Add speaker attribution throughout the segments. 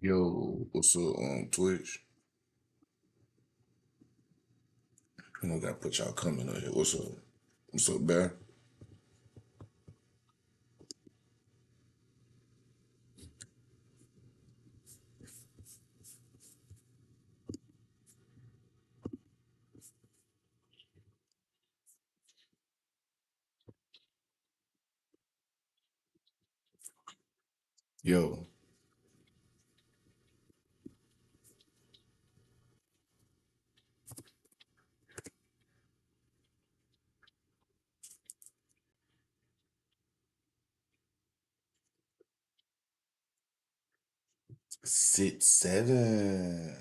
Speaker 1: Yo, what's up on Twitch? Gotta put y'all coming on here. What's up? What's up, Bear? Yo, sit seven.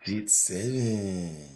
Speaker 1: Sit seven.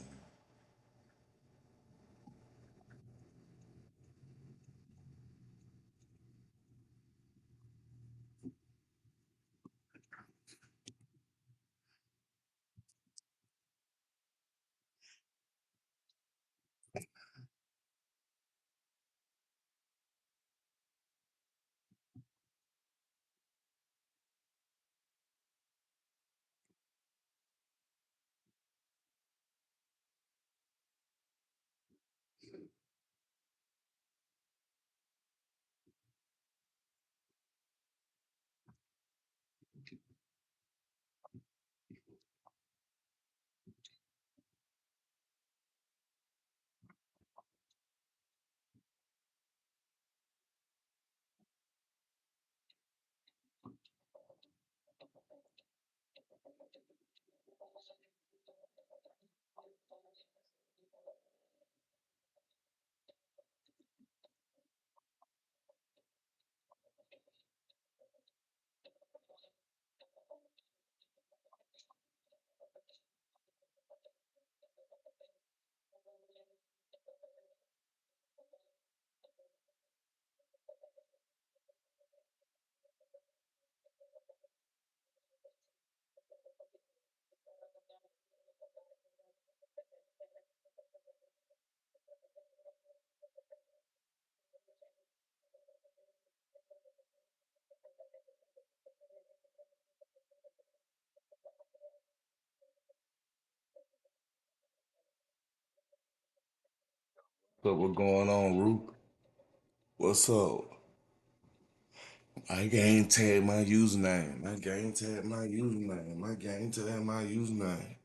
Speaker 1: What's going on, Rook? What's up? My game tag my username. My game tag my username. My game tag my username.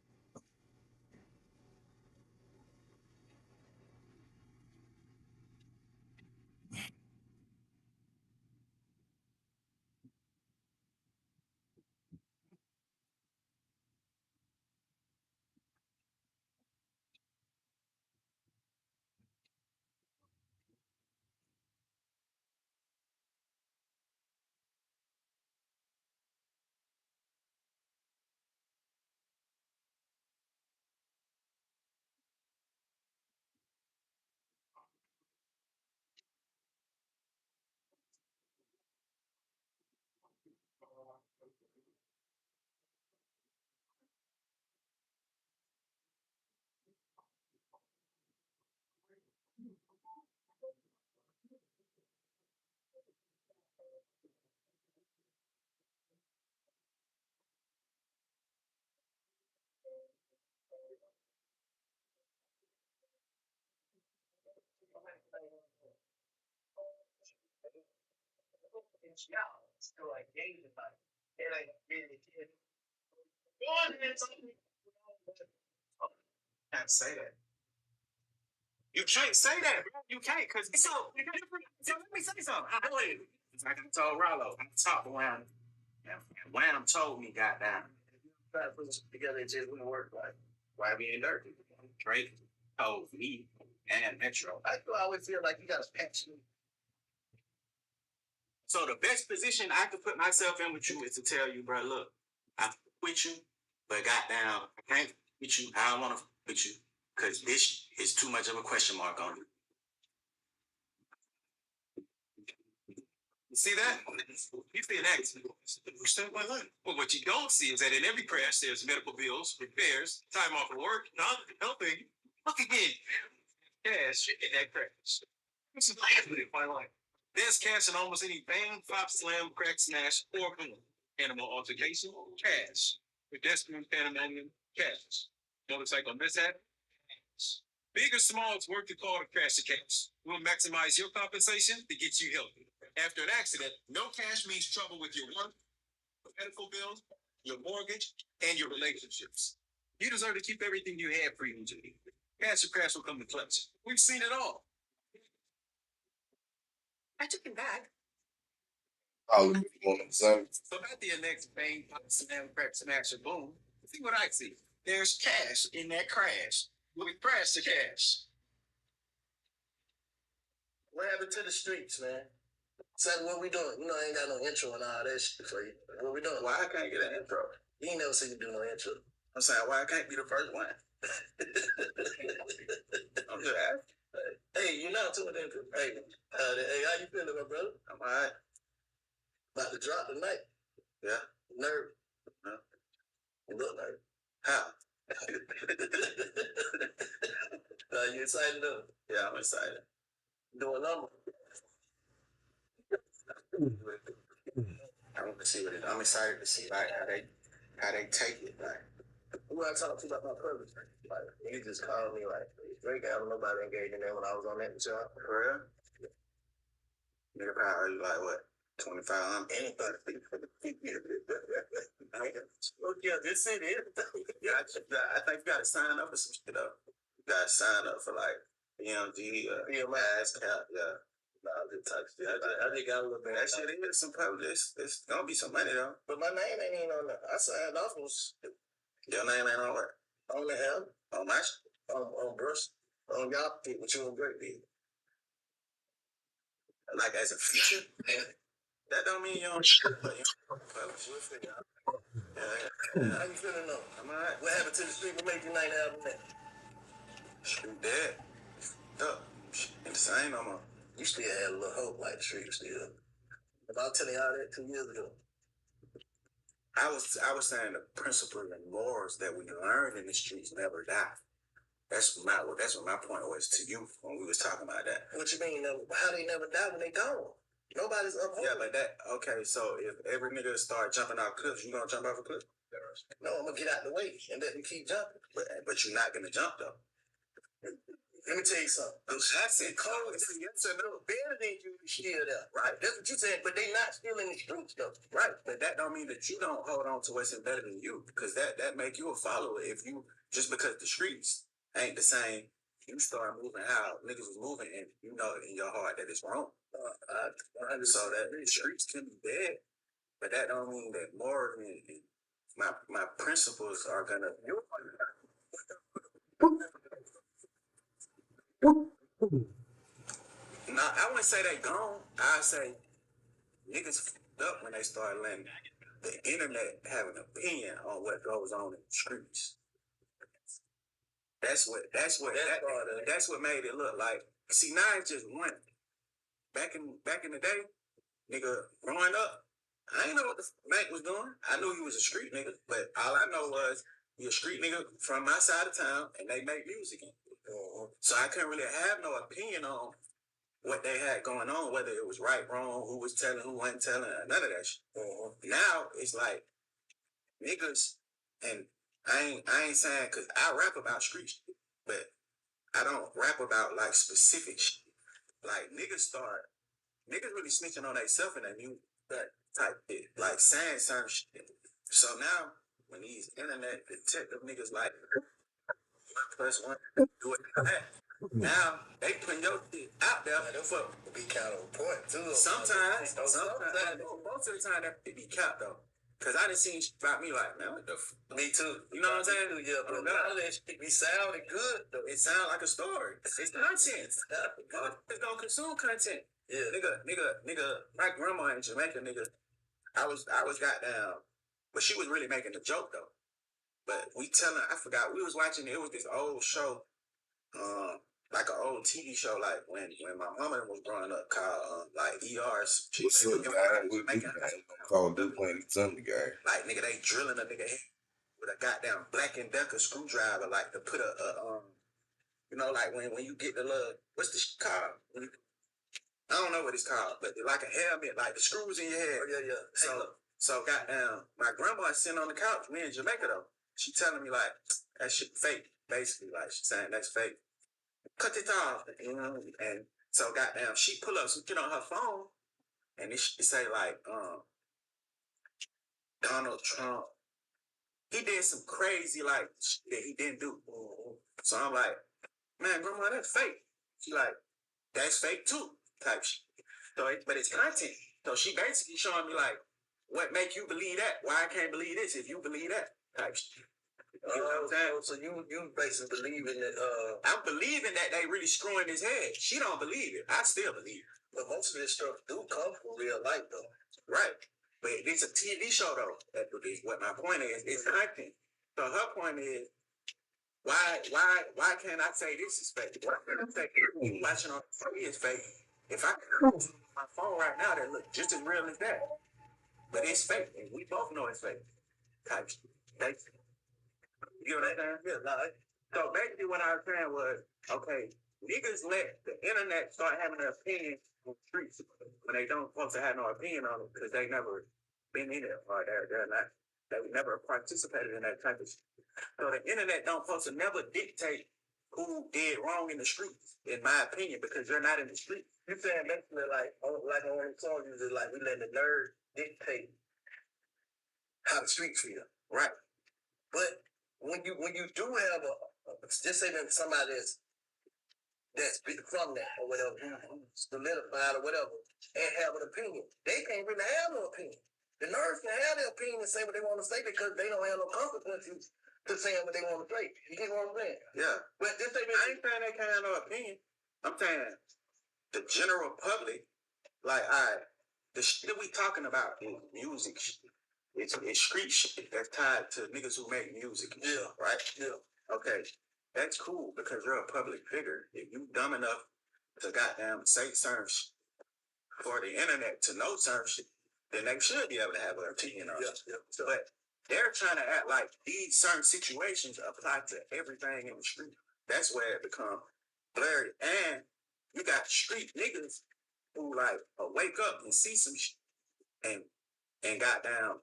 Speaker 2: Can't say that. You can't say that, bro. You can't, because so let me say something. Like I told Rollo, I talked to Wham, and Wham told me, goddamn, together it just wouldn't work. Like, why we ain't dirty? Drake told me and Metro. I always feel like you got to patch me. So the best position I could put myself in with you is to tell you, bro, look, I fuck with you, but goddamn, I can't with you. I don't want to with you because this is too much of a question mark on you. You see that? You see an accident. Well, what you don't see is that in every crash, there's medical bills, repairs, time off of work, not helping. Look again. Cash in that crash. This is my life. There's cash in almost any bang, flop, slam, crack, smash, or boom. Animal altercation, cash. Pedestrian pandemonium, cash. Motorcycle mishap, cash. Big or small, it's worth the call to crash the case. We'll maximize your compensation to get you healthy. After an accident, no cash means trouble with your work, medical bills, your mortgage, and your relationships. You deserve to keep everything you have freedom to. Cash or crash will come to clutch. We've seen it all. I took him back.
Speaker 1: All of you want something.
Speaker 2: So at the next bang, pop, slam, crack, smash, or boom, see what I see. There's cash in that crash. We crash the cash. What happened to the streets, man? So what we doing? You know, I ain't got no intro and all that shit for you. What we doing? Why I can't get an intro? You ain't never seen you do no intro. I'm saying, why I can't be the first one? I'm just asking. Hey, you're not doing intro. Hey, how you feeling, my brother? I'm all right. About to drop tonight. Yeah. Nerve. Huh? You look nerve. How? You excited though? Yeah, I'm excited. Doing number. I want to see what it. I'm excited to see like how they take it. Like when I talked to you about my purpose, like you just called me like Drake. I don't know about engaged in there when I was on that job. For real? Nigga probably like what? 25. Anybody. Okay, this it is. Yeah, I think you gotta sign up for some shit though. You gotta sign up for like EMG, ass cap, yeah. No, I just touched it. I just got a little bit. That shit is some probably it's gonna be some money though. But my name ain't even on there. I signed off on your name ain't on what? On the hell? On my on Bruce. On y'all people, what you and Great did. Like as a feature. That don't mean you don't but you we'll figure out. How you feeling though? I'm alright. What happened to the street? What made you night album that? Street dead. Up. Ain't the same no more. You still had a little hope like the street still. If I was telling y'all that 2 years ago. I was saying the principles and morals that we learned in the streets never die. That's what my point was to you when we was talking about that. What you mean? How they never die when they gone? Nobody's up. Yeah, but okay. So if every nigga start jumping out cliffs, you gonna jump off a cliff? No, I'm gonna get out the way and let them keep jumping. But you're not gonna jump though. Let me tell you something. I said, cold yes or no. Better than you still there. Right. That's what you said, but they not still in the streets though. Right. But that don't mean that you don't hold on to what's better than you. Because that make you a follower. If you just because the streets ain't the same, you start moving how niggas was moving and you know in your heart that it's wrong. So that the streets can be bad, but that don't mean that more and my principles are gonna. No, I wouldn't say they gone. I say niggas fucked up when they started letting the internet have an opinion on what goes on in the streets. That's what made it look like. See, now it's just one. Back in the day, nigga, growing up, I didn't know what the Mac was doing. I knew he was a street nigga, but all I know was he a street nigga from my side of town, and they make music. So I couldn't really have no opinion on what they had going on, whether it was right, wrong, who was telling, who wasn't telling, none of that shit. Now it's like niggas, and I ain't saying because I rap about street shit, but I don't rap about like specific shit. Like niggas really snitching on themselves in that music. that type shit, like saying certain shit. So now, when these internet detective niggas like 1+1 do it like that, now they putting your shit out there. And them fuck be kind of important too. Sometimes, most of the time that be capped though. Cause I done seen shit about me like, man, what the me too. You know what I'm saying? Yeah, but none of that shit be sounding good though. It sound like a story. It's content. It's gonna consume content. Yeah, nigga. My grandma in Jamaica, nigga. I was goddamn, but she was really making a joke though. But we telling, I forgot we was watching. It was this old show, like an old TV show, like when my mama was growing up, called like ER's.
Speaker 1: What's up, guy? What do, man? Call Duke playing Sunday, guy.
Speaker 2: Like nigga, they drilling a nigga head with a goddamn Black and Decker screwdriver, like to put you know, like when you get the little, what's the shit called? I don't know what it's called, but like a helmet, like the screws in your head. Oh, yeah. So goddamn, my grandma sitting on the couch, we in Jamaica though. She telling me like that shit fake, basically. Like she saying that's fake. Cut it off, you know. And so goddamn, she pull up some shit on her phone, and it say like, Donald Trump. He did some crazy like shit that he didn't do. So I'm like, man, grandma, that's fake. She like, that's fake too, type shit. So, but it's content. So she basically showing me like, what make you believe that? Why I can't believe this if you believe that type shit. You know what I'm saying? So you basically believing that I'm believing that they really screwing his head. She don't believe it. I still believe it. But most of this stuff do come from real life though. Right. But it's a TV show though. That's what my point is. It's content. So her point is, why can't I say this is fake? Why can't I say watching on TV is fake? If I can my phone right now that look just as real as that. But it's fake, and we both know it's fake. Type shit. You know what I'm saying? Yeah, so basically what I was saying was, okay, niggas let the internet start having an opinion on the streets when they don't supposed to have no opinion on it because they never been in it or they're not, they never participated in that type of shit. So the internet don't supposed to never dictate who did wrong in the streets, in my opinion, because they're not in the streets. You're saying basically like on the song you just like we let the nerd dictate how the streets feel. Right. But when you do have just say that somebody that's from that or whatever, solidified or whatever, and have an opinion, they can't really have no opinion. The nerds can have their opinion and say what they want to say because they don't have no consequences to saying what they want to say. You get what I'm saying? Yeah. But this I ain't saying they can't have no opinion. I'm saying the general public, like, the shit that we talking about is music shit. It's street shit that's tied to niggas who make music. Yeah. Right? Yeah. Okay. That's cool because you're a public figure. If you dumb enough to goddamn say certain shit for the internet to know certain shit, then they should be able to have an opinion on it. Yeah. But they're trying to act like these certain situations apply to everything in the street. That's where it becomes blurry. And you got street niggas who like wake up and see some shit and goddamn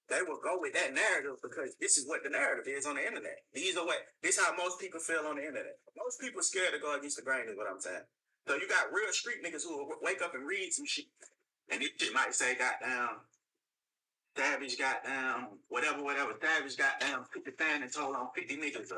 Speaker 2: they will go with that narrative because this is what the narrative is on the internet. These are what this is how most people feel on the internet. Most people scared to go against the grain is what I'm saying. So you got real street niggas who will wake up and read some shit. And this shit might say goddamn Savage goddamn whatever. Savage goddamn 50 fan and told on 50 niggas.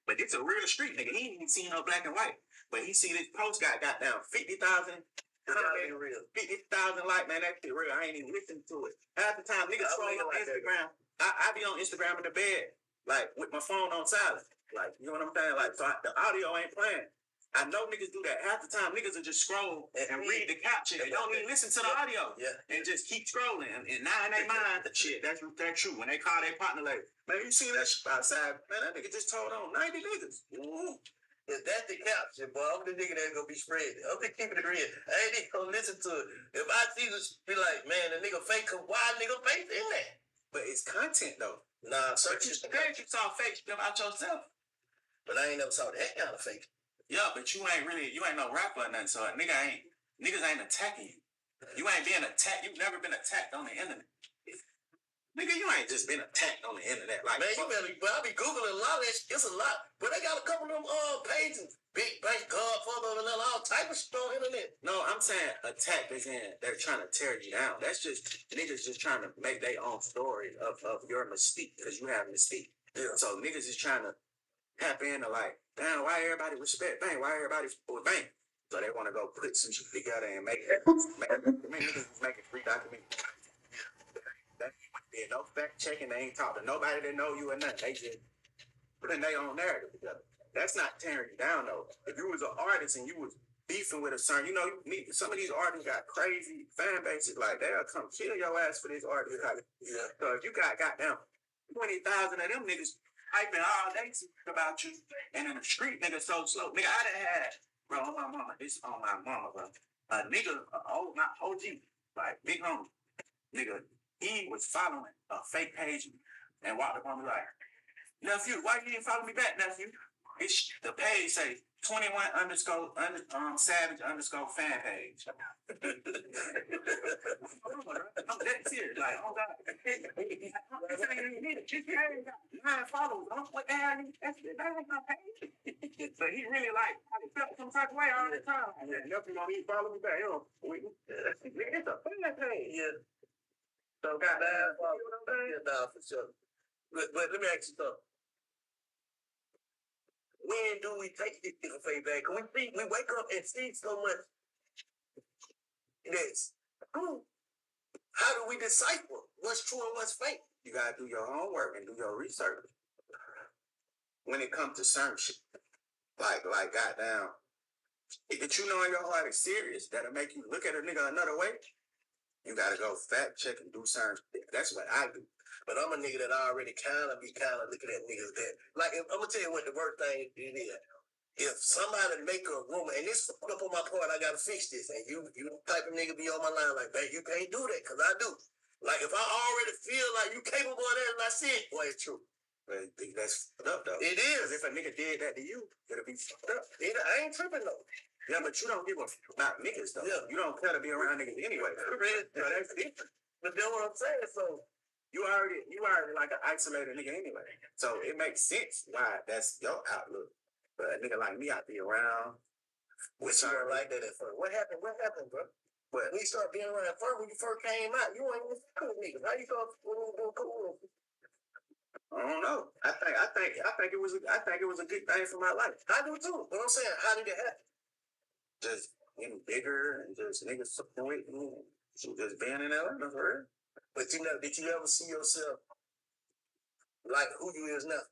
Speaker 2: But it's a real street nigga. He ain't even seen no black and white. But he see this post got goddamn 50,000. 50,000 like, man, that shit real. I ain't even listening to it. Half the time, niggas scroll on Instagram. I be on Instagram in the bed, like with my phone on silent. Like, you know what I'm saying? Like, so the audio ain't playing. I know niggas do that. Half the time, niggas will just scroll and read the caption. They don't even listen to the audio. Yeah. And just keep scrolling. And now in their mind, shit, that's true. When they call their partner, like, man, you see that shit outside? Man, that nigga just told on 90 niggas. Ooh. If that's the caption, boy, I'm the nigga that's gonna be spreading. I'm just keeping it real. I ain't even gonna listen to it. If I see this, be like, man, the nigga fake, why nigga fake in that? But it's content though. Nah, search you saw fake stuff out yourself. But I ain't never saw that kind of fake. Yeah, but you ain't no rapper or nothing, so niggas ain't attacking you. You ain't being attacked. You've never been attacked on the internet. Nigga, you ain't just been attacked on the internet. Like, man, you better, but I be Googling a lot of that shit. It's a lot. But they got a couple of them pages big bank godfather and all type of shit on the internet. No, I'm saying attack is in. They're trying to tear you down. That's just niggas just trying to make their own story of your mystique because you have mystique. Yeah. So niggas is trying to tap in to like, damn, why everybody respect Bang? Why everybody with Bang? So they want to go put some shit together and make it. Niggas is making free documentaries. They did no fact checking. They ain't talk to nobody that know you or nothing. They just putting their own narrative together. That's not tearing you down though. If you was an artist and you was beefing with a certain, you know, some of these artists got crazy fan bases. Like they'll come kill your ass for this artist. Yeah. So if you got goddamn 20,000 of them niggas hyping all day about you, and in the street nigga so slow, nigga I done had, bro, on my mama, this on my mama, bro. A nigga, not OG, like big homie, nigga, he was following a fake page and walked up on me like, nephew, why you didn't follow me back, nephew? It's the page say 21 underscore savage underscore fan page. I'm dead serious. Like, oh God. This ain't need it. This page got 9 followers. What the hell? That's my page. But he really like, I felt some type of way all the time. Yeah, nephew don't even follow me back. You know, it's a fan page. Yeah. So goddamn, you know what I'm saying? Yeah, nah, for sure. But let me ask you something. When do we take this feedback? We wake up and see so much this. How do we decipher what's true and what's fake? You gotta do your homework and do your research. When it comes to certain shit, like goddamn, if you know in your heart is serious, that'll make you look at a nigga another way. You gotta go fact check and do certain shit. That's what I do. But I'm a nigga that already kind of looking at niggas that, like, I'm gonna tell you what the worst thing it is. If somebody make a rumor, and this fucked up on my part, I gotta fix this. And you type of nigga be on my line like, man, you can't do that, cause I do. Like, if I already feel like you capable of that and I see it, boy, it's true. But that's fucked up though. It is. If a nigga did that to you, it'll be fucked up. I ain't tripping though. Yeah, but you don't give a fuck about niggas though. Yeah. You don't care to be around niggas anyway. So that's different. But then what I'm saying, so you already like an isolated nigga anyway. So it makes sense why that's your outlook. But a nigga like me, I be around. Which you weren't like that at first. What happened, bro? But we start being around first when you first came out. You ain't even fucking with niggas. How you thought when you were cool? I don't know. I think it was a good thing for my life. I do too. But I'm saying, how did it happen? Just getting bigger and just niggas supporting me. Just being in Atlanta for real. But did you ever see yourself like who you is now?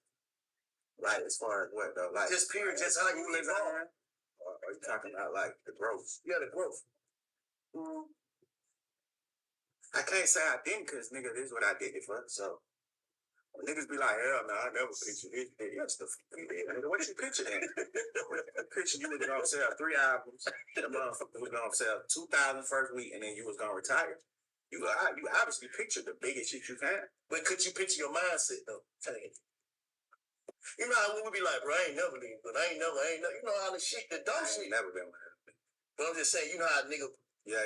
Speaker 2: Like as far as what though? Like just period, just how you live on. Or are you talking about like the growth? Yeah, the growth. I can't say I didn't, cause nigga, this is what I did it for. So niggas be like, hell no, I never pictured this. Yes, the fucking nigga. What you picture then? Picture you was gonna sell 3 albums. The motherfucker was gonna sell 2,000 first week, and then you was gonna retire. You obviously pictured the biggest shit you've had. But could you picture your mindset though? You know how we would be like, bro, I ain't never leave, but I ain't never, you know how the shit, the dumb shit. Never been with him. But I'm just saying, you know how a nigga. Yeah,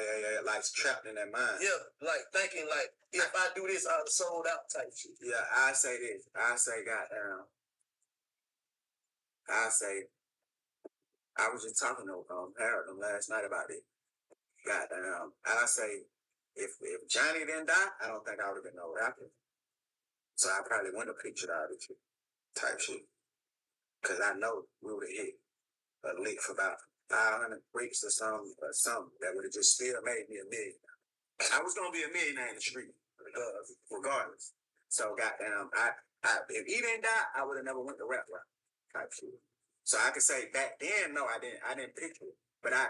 Speaker 2: like trapped in that mind. Yeah, like thinking like, if I do this, I'll sold out type shit. Yeah, I say this. I say, goddamn. I say, I was just talking to Harold last night about it. Goddamn. I say, if Johnny didn't die, I don't think I would have been no rapper. So I probably wouldn't have pictured all this shit, type shit. Because I know we would have hit a lick for about 500 bricks or something that would have just still made me a million. I was gonna be a millionaire in the street, regardless. So goddamn, if he didn't die, I would have never went to rap type shit. So I could say back then, no, I didn't picture it, but I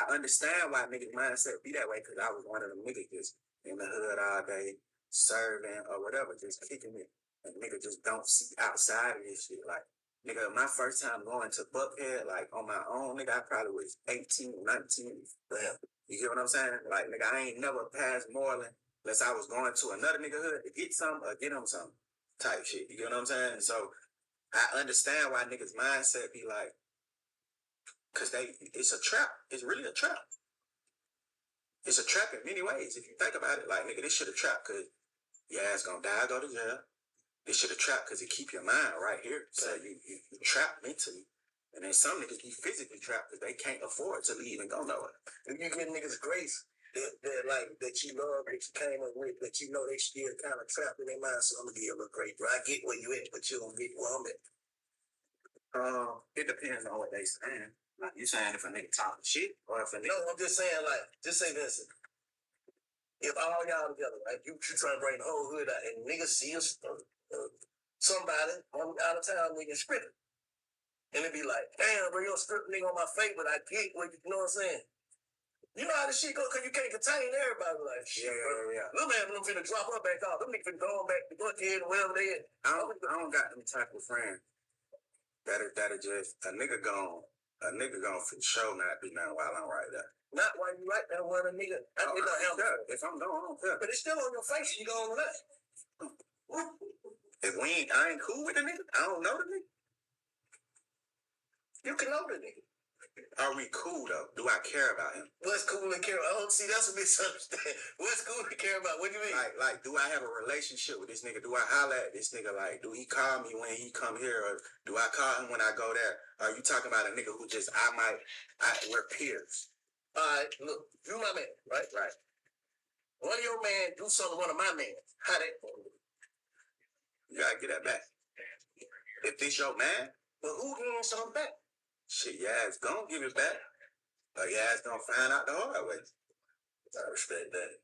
Speaker 2: understand why niggas mindset be that way because I was one of them niggas just in the hood all day serving or whatever, just kicking it, and nigga just don't see outside of this shit. Like nigga, my first time going to Buckhead, like on my own, nigga, I probably was 18, 19. You get what I'm saying? Like, nigga, I ain't never passed Moreland unless I was going to another nigga hood to get something or get them something type shit. You get what I'm saying? So I understand why niggas' mindset be like, because it's a trap. It's really a trap. It's a trap in many ways. If you think about it, like, nigga, this shit a trap because your ass gonna die, go to jail. This shit a trap because it keep your mind right here. So you trap mentally. And then some niggas be physically trapped because they can't afford to leave and go nowhere. If you give niggas grace that you love, that you came up with, that you know they still kind of trapped in their mind, so I'm gonna give you a little grace, bro. I get where you at, but you don't get where I'm at. It depends on what they saying. Like you saying if a nigga talking shit or if a nigga. No, I'm just saying just say this. If all y'all together, like you trying to bring the whole hood out and niggas see us, somebody out of town nigga scripting. And it be like, damn, bro, you're a script nigga on my face, but I get what you know what I'm saying? You know how this shit go, because you can't contain everybody. Like, shit, yeah. Little man, them finna drop her back off. Them niggas finna go back to Buckhead and wherever they at. I don't got them type of friends that are just, a nigga gon' for sure not be nothing while I'm right there. Not while you right there, when a nigga, if I'm gone, I don't care. But it's still on your face, you going with that. If I ain't cool with the nigga, I don't know the nigga. You can know the nigga. Are we cool though? Do I care about him? What's cool to care about? I don't see that's a misunderstanding. What's cool to care about? What do you mean? Like, do I have a relationship with this nigga? Do I holler at this nigga? Like, do he call me when he come here, or do I call him when I go there? Are you talking about a nigga who just we're peers? All right, look, you my man, right? Right. One of your man do something to one of my men. How that? You gotta get that back. If this your man, but who getting something back? Shit, your ass gonna give it back. Or your ass gonna find out the hard way. I respect that.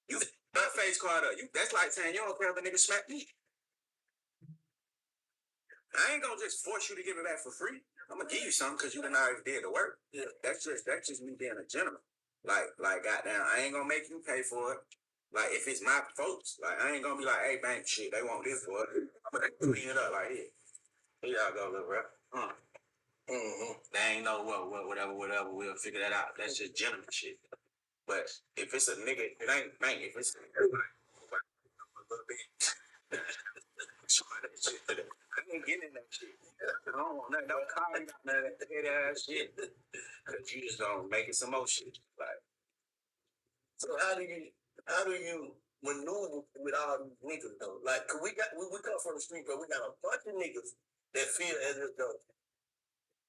Speaker 2: You my face card up. That's like saying you don't care if a nigga smack me. I ain't gonna just force you to give it back for free. I'm gonna give you something because you done already did the work. Yeah. That's just me being a gentleman. Like goddamn, I ain't gonna make you pay for it. Like if it's my folks, like I ain't gonna be like, hey bank shit, they want this for it. I'm gonna clean it up like here y'all go, little bro. Mm-hmm. They ain't know whatever, we'll figure that out. That's just gentleman shit. But if it's a nigga, it ain't bank. If it's a little bit, I ain't getting that shit. I don't want nothing. Don't call me none of that head ass shit. Cause you just gonna make it some more shit. Like, so how do you maneuver with all these niggas though? Like, cause we come from the street, but we got a bunch of niggas that feel as if though,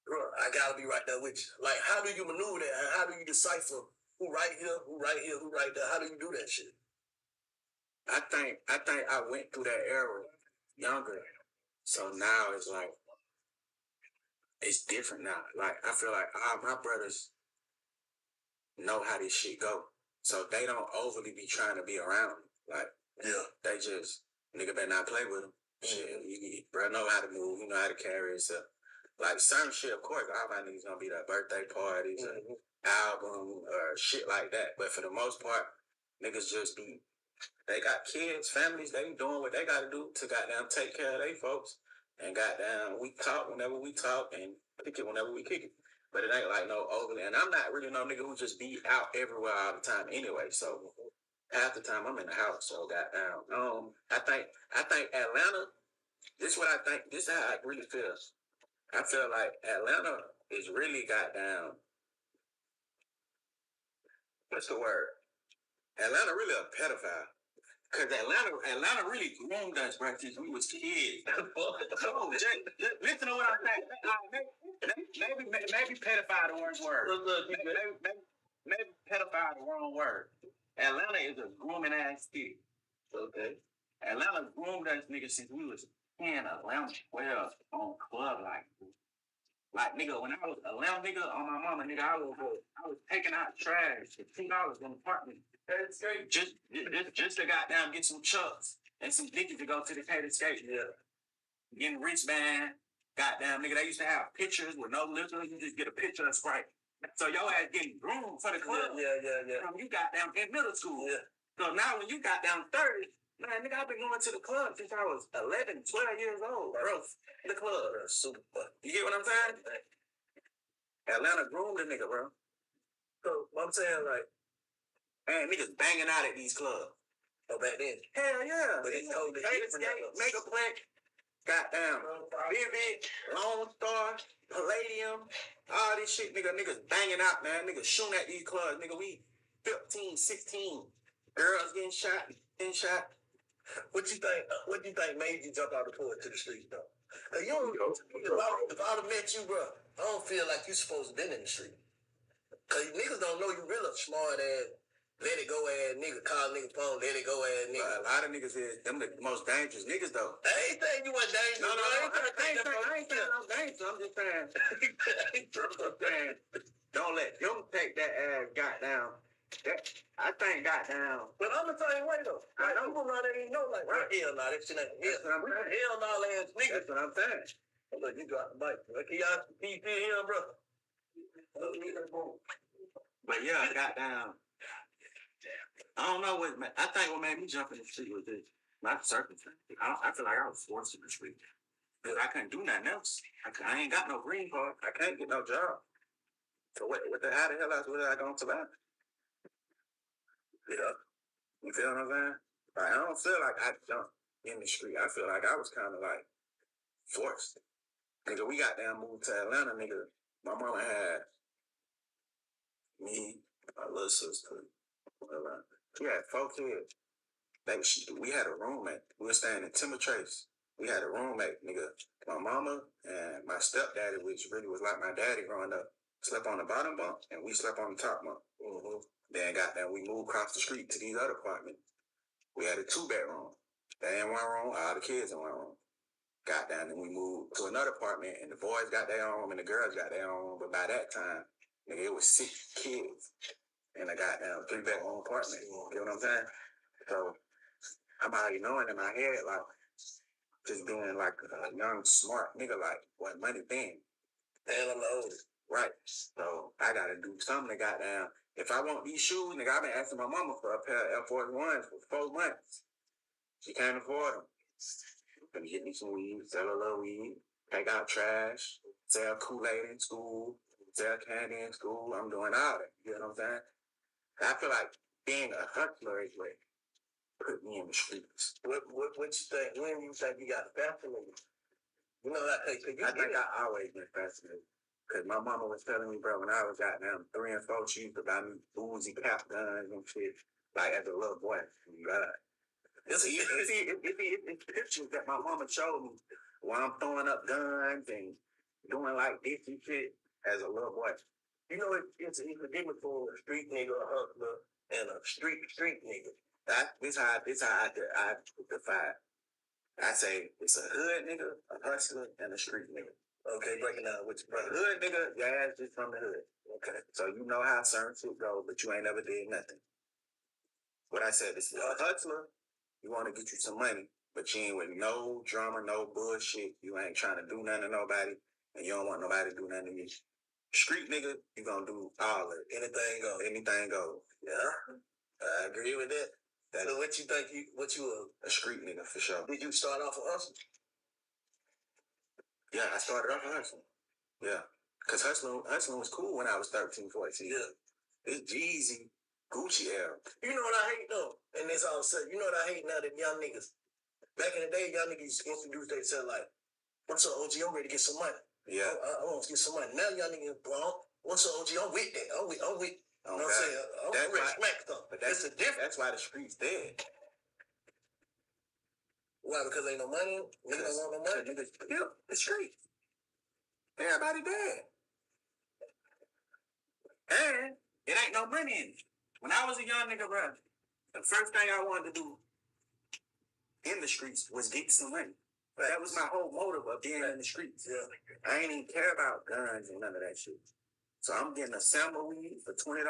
Speaker 2: bro, I gotta be right there with you. Like, how do you maneuver that? And how do you decipher who right here, who right there? How do you do that shit? I think I went through that era younger. So now it's like it's different now. Like I feel like my brothers know how this shit go. So they don't overly be trying to be around me. Like, yeah, they just nigga better not play with them. Mm-hmm. Shit, bro know how to move, you know how to carry himself. Like certain shit, of course, all my niggas gonna be like birthday parties or album or shit like that. But for the most part, niggas just be they got kids, families, they doing what they gotta do to goddamn take care of they folks. And goddamn, we talk whenever we talk and kick it whenever we kick it. But it ain't like no overly. And I'm not really no nigga who just be out everywhere all the time anyway. So half the time I'm in the house. So goddamn. I think Atlanta, this is what I think, this is how I really feel. I feel like Atlanta is really goddamn, what's the word? Atlanta really a pedophile. Cause Atlanta really groomed us, bro, since we was kids. So, just listen to what I'm saying. Maybe pedophile the wrong word. Maybe pedophile the wrong word. Atlanta is a grooming ass city. Okay. Atlanta groomed us niggas since we was 10, 11, 12 on club like nigga, when I was a lamb nigga on my mama, nigga, I was taking out trash for $2 in the apartment. That's great. Just to goddamn get some chucks and some dickies to go to the Cater Skate. Yeah. Getting rich, man. Goddamn nigga, they used to have pictures with no liquor. You just get a picture of Sprite. So your ass getting groomed for the club. Yeah. From you goddamn in middle school. Yeah. So now when you got down 30, man, nigga, I've been going to the club since I was 11, 12 years old, bro. The club. Super. You get what I'm saying? Atlanta groomed the nigga, bro. So I'm saying, like, man, niggas banging out at these clubs. Oh, back then? Hell yeah. But it's totally different. Megaplex, goddamn, Vivid, Lone Star, Palladium, all this shit, niggas banging out, man. Niggas shooting at these clubs, nigga. We 15, 16. Girls getting shot. What you think made you jump out the club to the streets, though? You don't, if I'd have met you, bro, I don't feel like you supposed to been in the street. Cause niggas don't know you really smart ass, let it go ass nigga, call nigga phone, let it go ass nigga. A lot of niggas is them the most dangerous niggas though. I ain't saying you weren't dangerous. No, I ain't saying I'm dangerous. I'm just saying, don't let them take that ass goddamn. I think goddamn. But I'm the same way though. I know. People not even know like, right. Hell no, that shit ain't hell no ass niggas. That's what I'm saying. Look, you got the mic. Can y'all keep here, bro? But yeah, I got down. I don't know what. I think what made me jump in the street was this. Not circumstance. I feel like I was forced in the street because I couldn't do nothing else. I ain't got no green card. I can't get no job. So how the hell else was I going to survive? Yeah, you feel what I'm saying? Like, I don't feel like I jumped in the street. I feel like I was kind of like forced. Nigga, we got down moved to Atlanta. Nigga, my mama had me, my little sister. We had 4 kids. We had a roommate. We were staying in Timber Trace. We had a roommate, nigga. My mama and my stepdaddy, which really was like my daddy growing up, slept on the bottom bunk and we slept on the top bunk. Mm-hmm. Then we moved across the street to these other apartments. We had a 2-bedroom. They in one room, all the kids in one room. Then we moved to another apartment and the boys got their own room and the girls got their own room. But by that time, nigga, it was 6 kids in a goddamn 3-bedroom apartment. You know what I'm saying? So I'm already knowing in my head, like, just being like a young, smart nigga, like, what money thing. Hell, I'm the oldest. Right. So I gotta do something to goddamn. If I want these shoes, nigga, I've been asking my mama for a pair of Air Force Ones for 4 months. She can't afford them. Gonna get me some weed, sell a little weed, take out trash, sell Kool-Aid in school, sell candy in school. I'm doing all that. You know what I'm saying? I feel like being a hustler is what put me in the streets. What you think? When you think you got fascinated? You know that I think I always been fascinated. Cause my mama was telling me, bro, when I was goddamn 3 and 4, she used to buy me Uzi cap guns and shit, like as a little boy. It's pictures that my mama showed me while I'm throwing up guns and doing like this and shit as a little boy. You know, it's a difference between a street nigga, a hustler, and a street nigga. This how I define. I say it's a hood nigga, a hustler, and a street nigga. Okay, breaking down with your brother. Hood nigga, your ass just from the hood. Okay. So you know how certain shit go, but you ain't never did nothing. What I said is a hustler, you want to get you some money, but you ain't with no drama, no bullshit. You ain't trying to do nothing to nobody, and you don't want nobody to do nothing to you. Street nigga, you gonna do all of it. Anything goes. Yeah, I agree with that. So what you think what you a street nigga for sure. Did you start off a hustle? Yeah, I started off hustling. Yeah. Cause hustling was cool when I was 13, 14. Yeah. It's Jeezy, Gucci era. You know what I hate though? And this all said, you know what I hate now that young niggas. Back in the day, young niggas introduced themselves like, what's up, OG? I'm ready to get some money. Yeah. I want to get some money. Now young niggas, bro, what's up, OG? I'm with that. I'm with. You know what I'm saying? I'm ready to smack stuff. But that's the difference. That's why the streets dead. Why? Because ain't no money? Niggas don't want no money? Niggas, yeah, the streets. Everybody dead. And it ain't no money in it. When I was a young nigga, bro, the first thing I wanted to do in the streets was get some money. But that was my whole motive of being in the streets. Yeah. I ain't even care about guns and none of that shit. So I'm getting a sample weed for $20,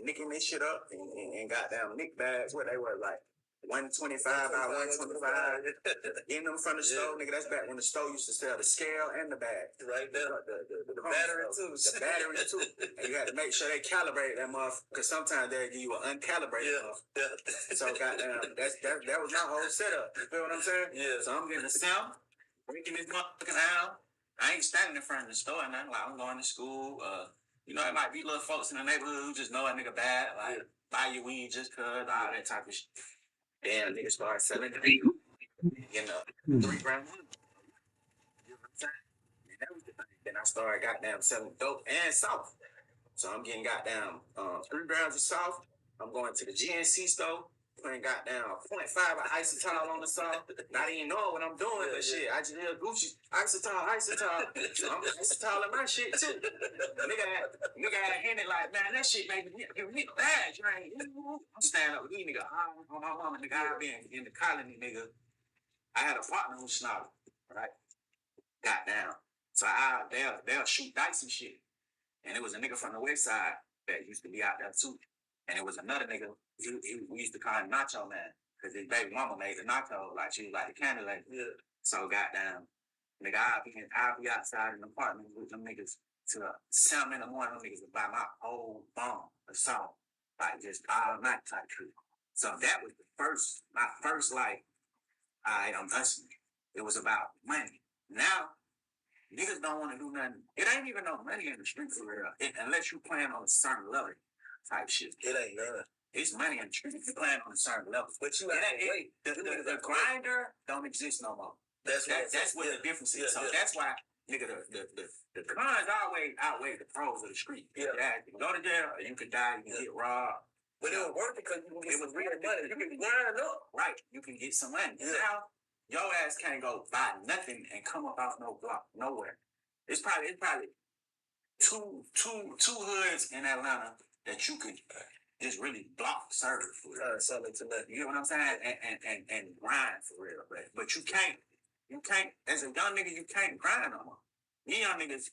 Speaker 2: nicking this shit up, and goddamn nick bags where they were like $125 by $125. Getting them from the store, nigga. That's back when the store used to sell the scale and the bag. Right there. The battery too. The battery too. And you had to make sure they calibrate that motherfucker, because sometimes they'll give you an uncalibrated motherfucker. Yeah. So goddamn, that was my whole setup. You feel what I'm saying? Yeah. So I'm getting a sample, breaking this motherfucking out. I ain't standing in front of the store and nothing. Like, I'm going to school. You know, it might be little folks in the neighborhood who just know a nigga bad, like buy your weed just cause, all that type of shit. Then niggas start selling the weed, you know, 3 grams. You know what I'm saying? And that was the thing. Then I started goddamn selling dope and soft. So I'm getting goddamn 3 grams of soft. I'm going to the GNC store. putting goddamn 0.5 of isotal on the saw, not even knowing what I'm doing, but shit, I just hear Gucci, isotal. I'm isotaling my shit too. Nigga had hinted like, man, that shit make me bad, right? I'm standing up with these nigga. On my mama, nigga, I been in the colony, nigga. I had a partner who snarled, right? Goddamn. So they'll shoot dice and shit. And it was a nigga from the west side that used to be out there too. And it was another nigga, we used to call him Nacho Man. Because his baby mama made the nacho, like she was like the candy lady. Yeah. So goddamn, nigga, I'll be outside in the apartment with them niggas till 7 in the morning. Them niggas would buy my whole bomb of salt. Like just all night type shit. So that was my first like, I'm hustling. It was about money. Now, niggas don't want to do nothing. It ain't even no money in the street for real. Unless you playing on a certain level type shit. It ain't none. It's money in the street if you playing on a certain level. But you the grinder don't exist no more. That's what the difference is. So that's why, nigga, the cons always outweigh the pros of the street. Yeah. You can go to jail, or you could die, you can get robbed. But it was worth it because you can get some real money. You can grind up. Right. You can get some money. Yeah. Now, your ass can't go buy nothing and come up out no block nowhere. It's probably two hoods in Atlanta that you could just really block serve for real. Something to nothing. You know what I'm saying? And grind for real. But you can't as a young nigga, you can't grind no more. You young niggas,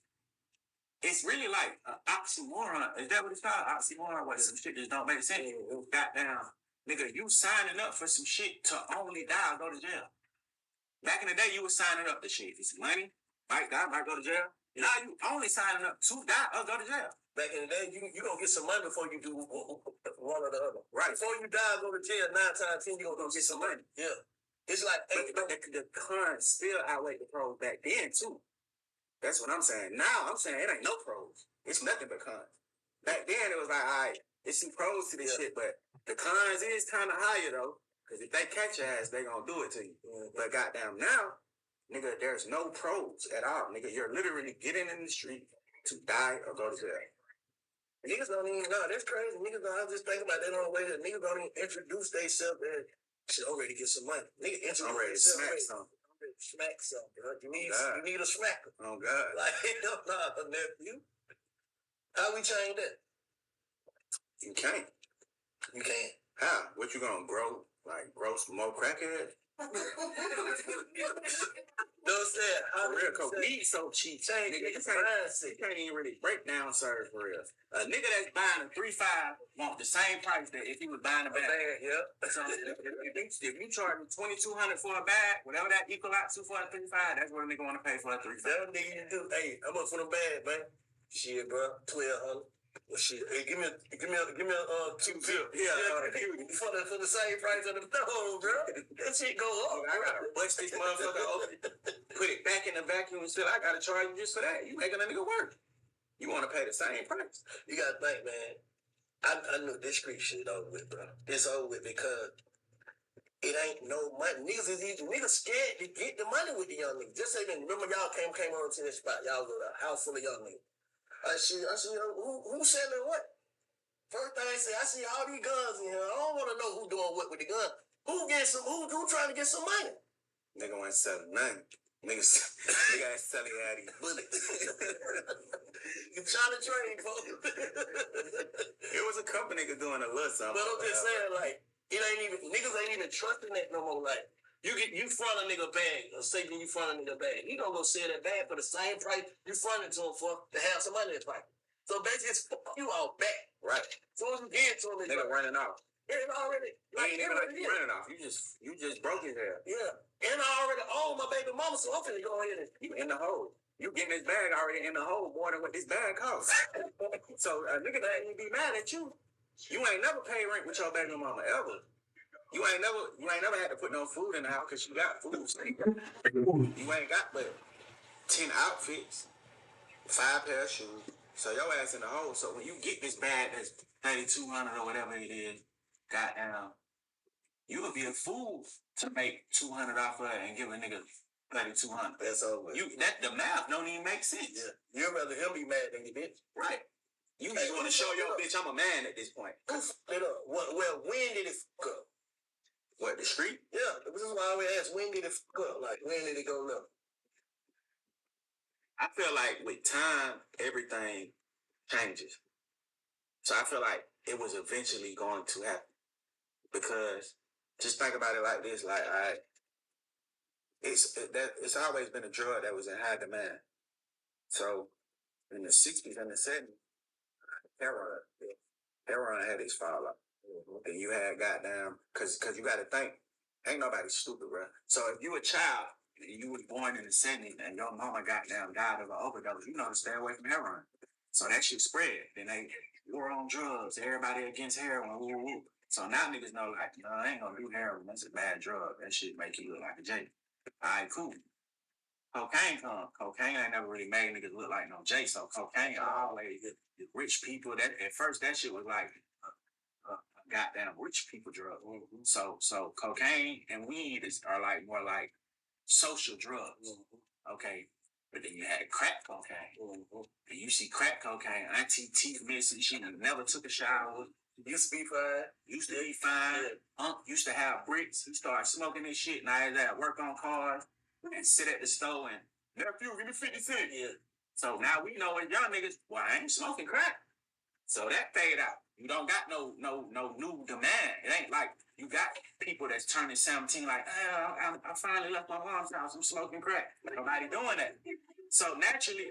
Speaker 2: it's really like an oxymoron. Is that what it's called? Oxymoron, what some shit just don't make sense. Goddamn, nigga, you signing up for some shit to only die or go to jail. Back in the day, you were signing up to shit. It's money, might die, might go to jail. Yeah. Now you only signing up to die or go to jail. Back in the day, you gonna get some money before you do one or the other. Right. Before you die, go to jail, 9 times 10, you gonna get some money. Yeah. It's like, but the cons still outweigh the pros back then too. That's what I'm saying. Now I'm saying it ain't no pros. It's nothing but cons. Back then it was like, all right, there's some pros to this shit, but the cons is kind of higher though. Because if they catch your ass, they gonna do it to you. But goddamn now, nigga, there's no pros at all. Nigga, you're literally getting in the street to die or go to jail. Niggas don't even know. That's crazy. Niggas don't, I was just thinking about that on the way. Niggas don't even introduce themselves and shit, I'm ready to get some money. Nigga introduce themselves. Smack something, bro. You need a smacker. Oh God. Like, hell nah, nephew. How we change that? You can't. You can't. How? What you gonna grow? Like grow some more crackheads? No saying. For real, cause weed so cheap. Change nigga, you can't even really break down serve for real. A nigga that's buying a 3.5 want the same price that if he was buying a bag. Yep. So if you charge me $2,200 for a bag, whatever that equal out to for a 3.5, that's what a nigga want to pay for a 3.5. That nigga you do. Hey, how much for the bag, man? Shit, bro, $1,200. Well, shit, hey, give me a Q-tip. Yeah, for the same price of the no, bro. That shit go up. I gotta bust this motherfucker open, put it back in the vacuum and still I gotta charge you just for that. You making a nigga work. You want to pay the same price. You gotta think, man. I knew this street shit over with, bro. It's over with because it ain't no money. Niggas scared to get the money with the young niggas. Just say, remember y'all came over to this spot. Y'all was a house full of young niggas. I see, who selling what? First thing I see all these guns in here. I don't want to know who doing what with the gun. Who trying to get some money? Nigga ain't selling nothing. Nigga ain't selling out these bullets. You trying to trade, folks. It was a couple niggas doing a little something. But I'm just saying, like, niggas ain't even trusting that no more. Like, you front a nigga bag, or say you front a nigga bag. He gonna go sell that bag for the same price you fronted to him for to have some money in his pocket. So basically, it's you all back. Right. So as you get to him, nigga running off. It already. Like, ain't even like you running off. You just broke his hair. Yeah. And I already own my baby mama, so I'm finna go ahead and you in the hole. You getting this bag already in the hole more than what this bag costs. So a nigga that ain't be mad at you. You ain't never paid rent with your baby mama ever. You ain't never had to put no food in the house because you got food. You ain't got but 10 outfits, 5 pair of shoes. So your ass in the hole. So when you get this bag that's $3,200 or whatever it is, goddamn, you would be a fool to make $200 off of it and give a nigga $3,200. That's over. The math don't even make sense. Yeah. You'd rather him be mad than you bitch. Right. You just want to show your bitch I'm a man at this point. Who split up? Well, when did it fuck up? What, the street? Yeah, this is why I always ask, when did it fuck up? Like, when did it go left? I feel like with time, everything changes. So I feel like it was eventually going to happen. Because just think about it like this, like it's always been a drug that was in high demand. So in the 60s and the 70s, heroin, heroin had its fall off. And you had goddamn, cause you gotta think, ain't nobody stupid, bro. So if you a child and you was born in the 70s and your mama goddamn died of an overdose, you know to stay away from heroin. So that shit spread. Then they were on drugs, everybody against heroin, woo, woo. So now niggas know, like, no, I ain't gonna do heroin. That's a bad drug. That shit make you look like a J. All right, cool. Cocaine come. Cocaine ain't never really made niggas look like no J. So cocaine always rich people. That at first that shit was like a goddamn rich people drug. Mm-hmm. So cocaine and weed are like more like social drugs. Mm-hmm. Okay. But then you had crack cocaine. Mm-hmm. And you see crack cocaine, auntie teeth missing, she never took a shower. Used to be fine. Used to be fine. Yeah. Used to have bricks. He started smoking this shit. Now he's at work on cars and sit at the store and nephew, give me 50 cents. Yeah. So now we know as young niggas, well, I ain't smoking crack. So that fade out. You don't got no new demand. It ain't like you got people that's turning 17 like, I finally left my mom's house. I'm smoking crack. Nobody doing that. So naturally,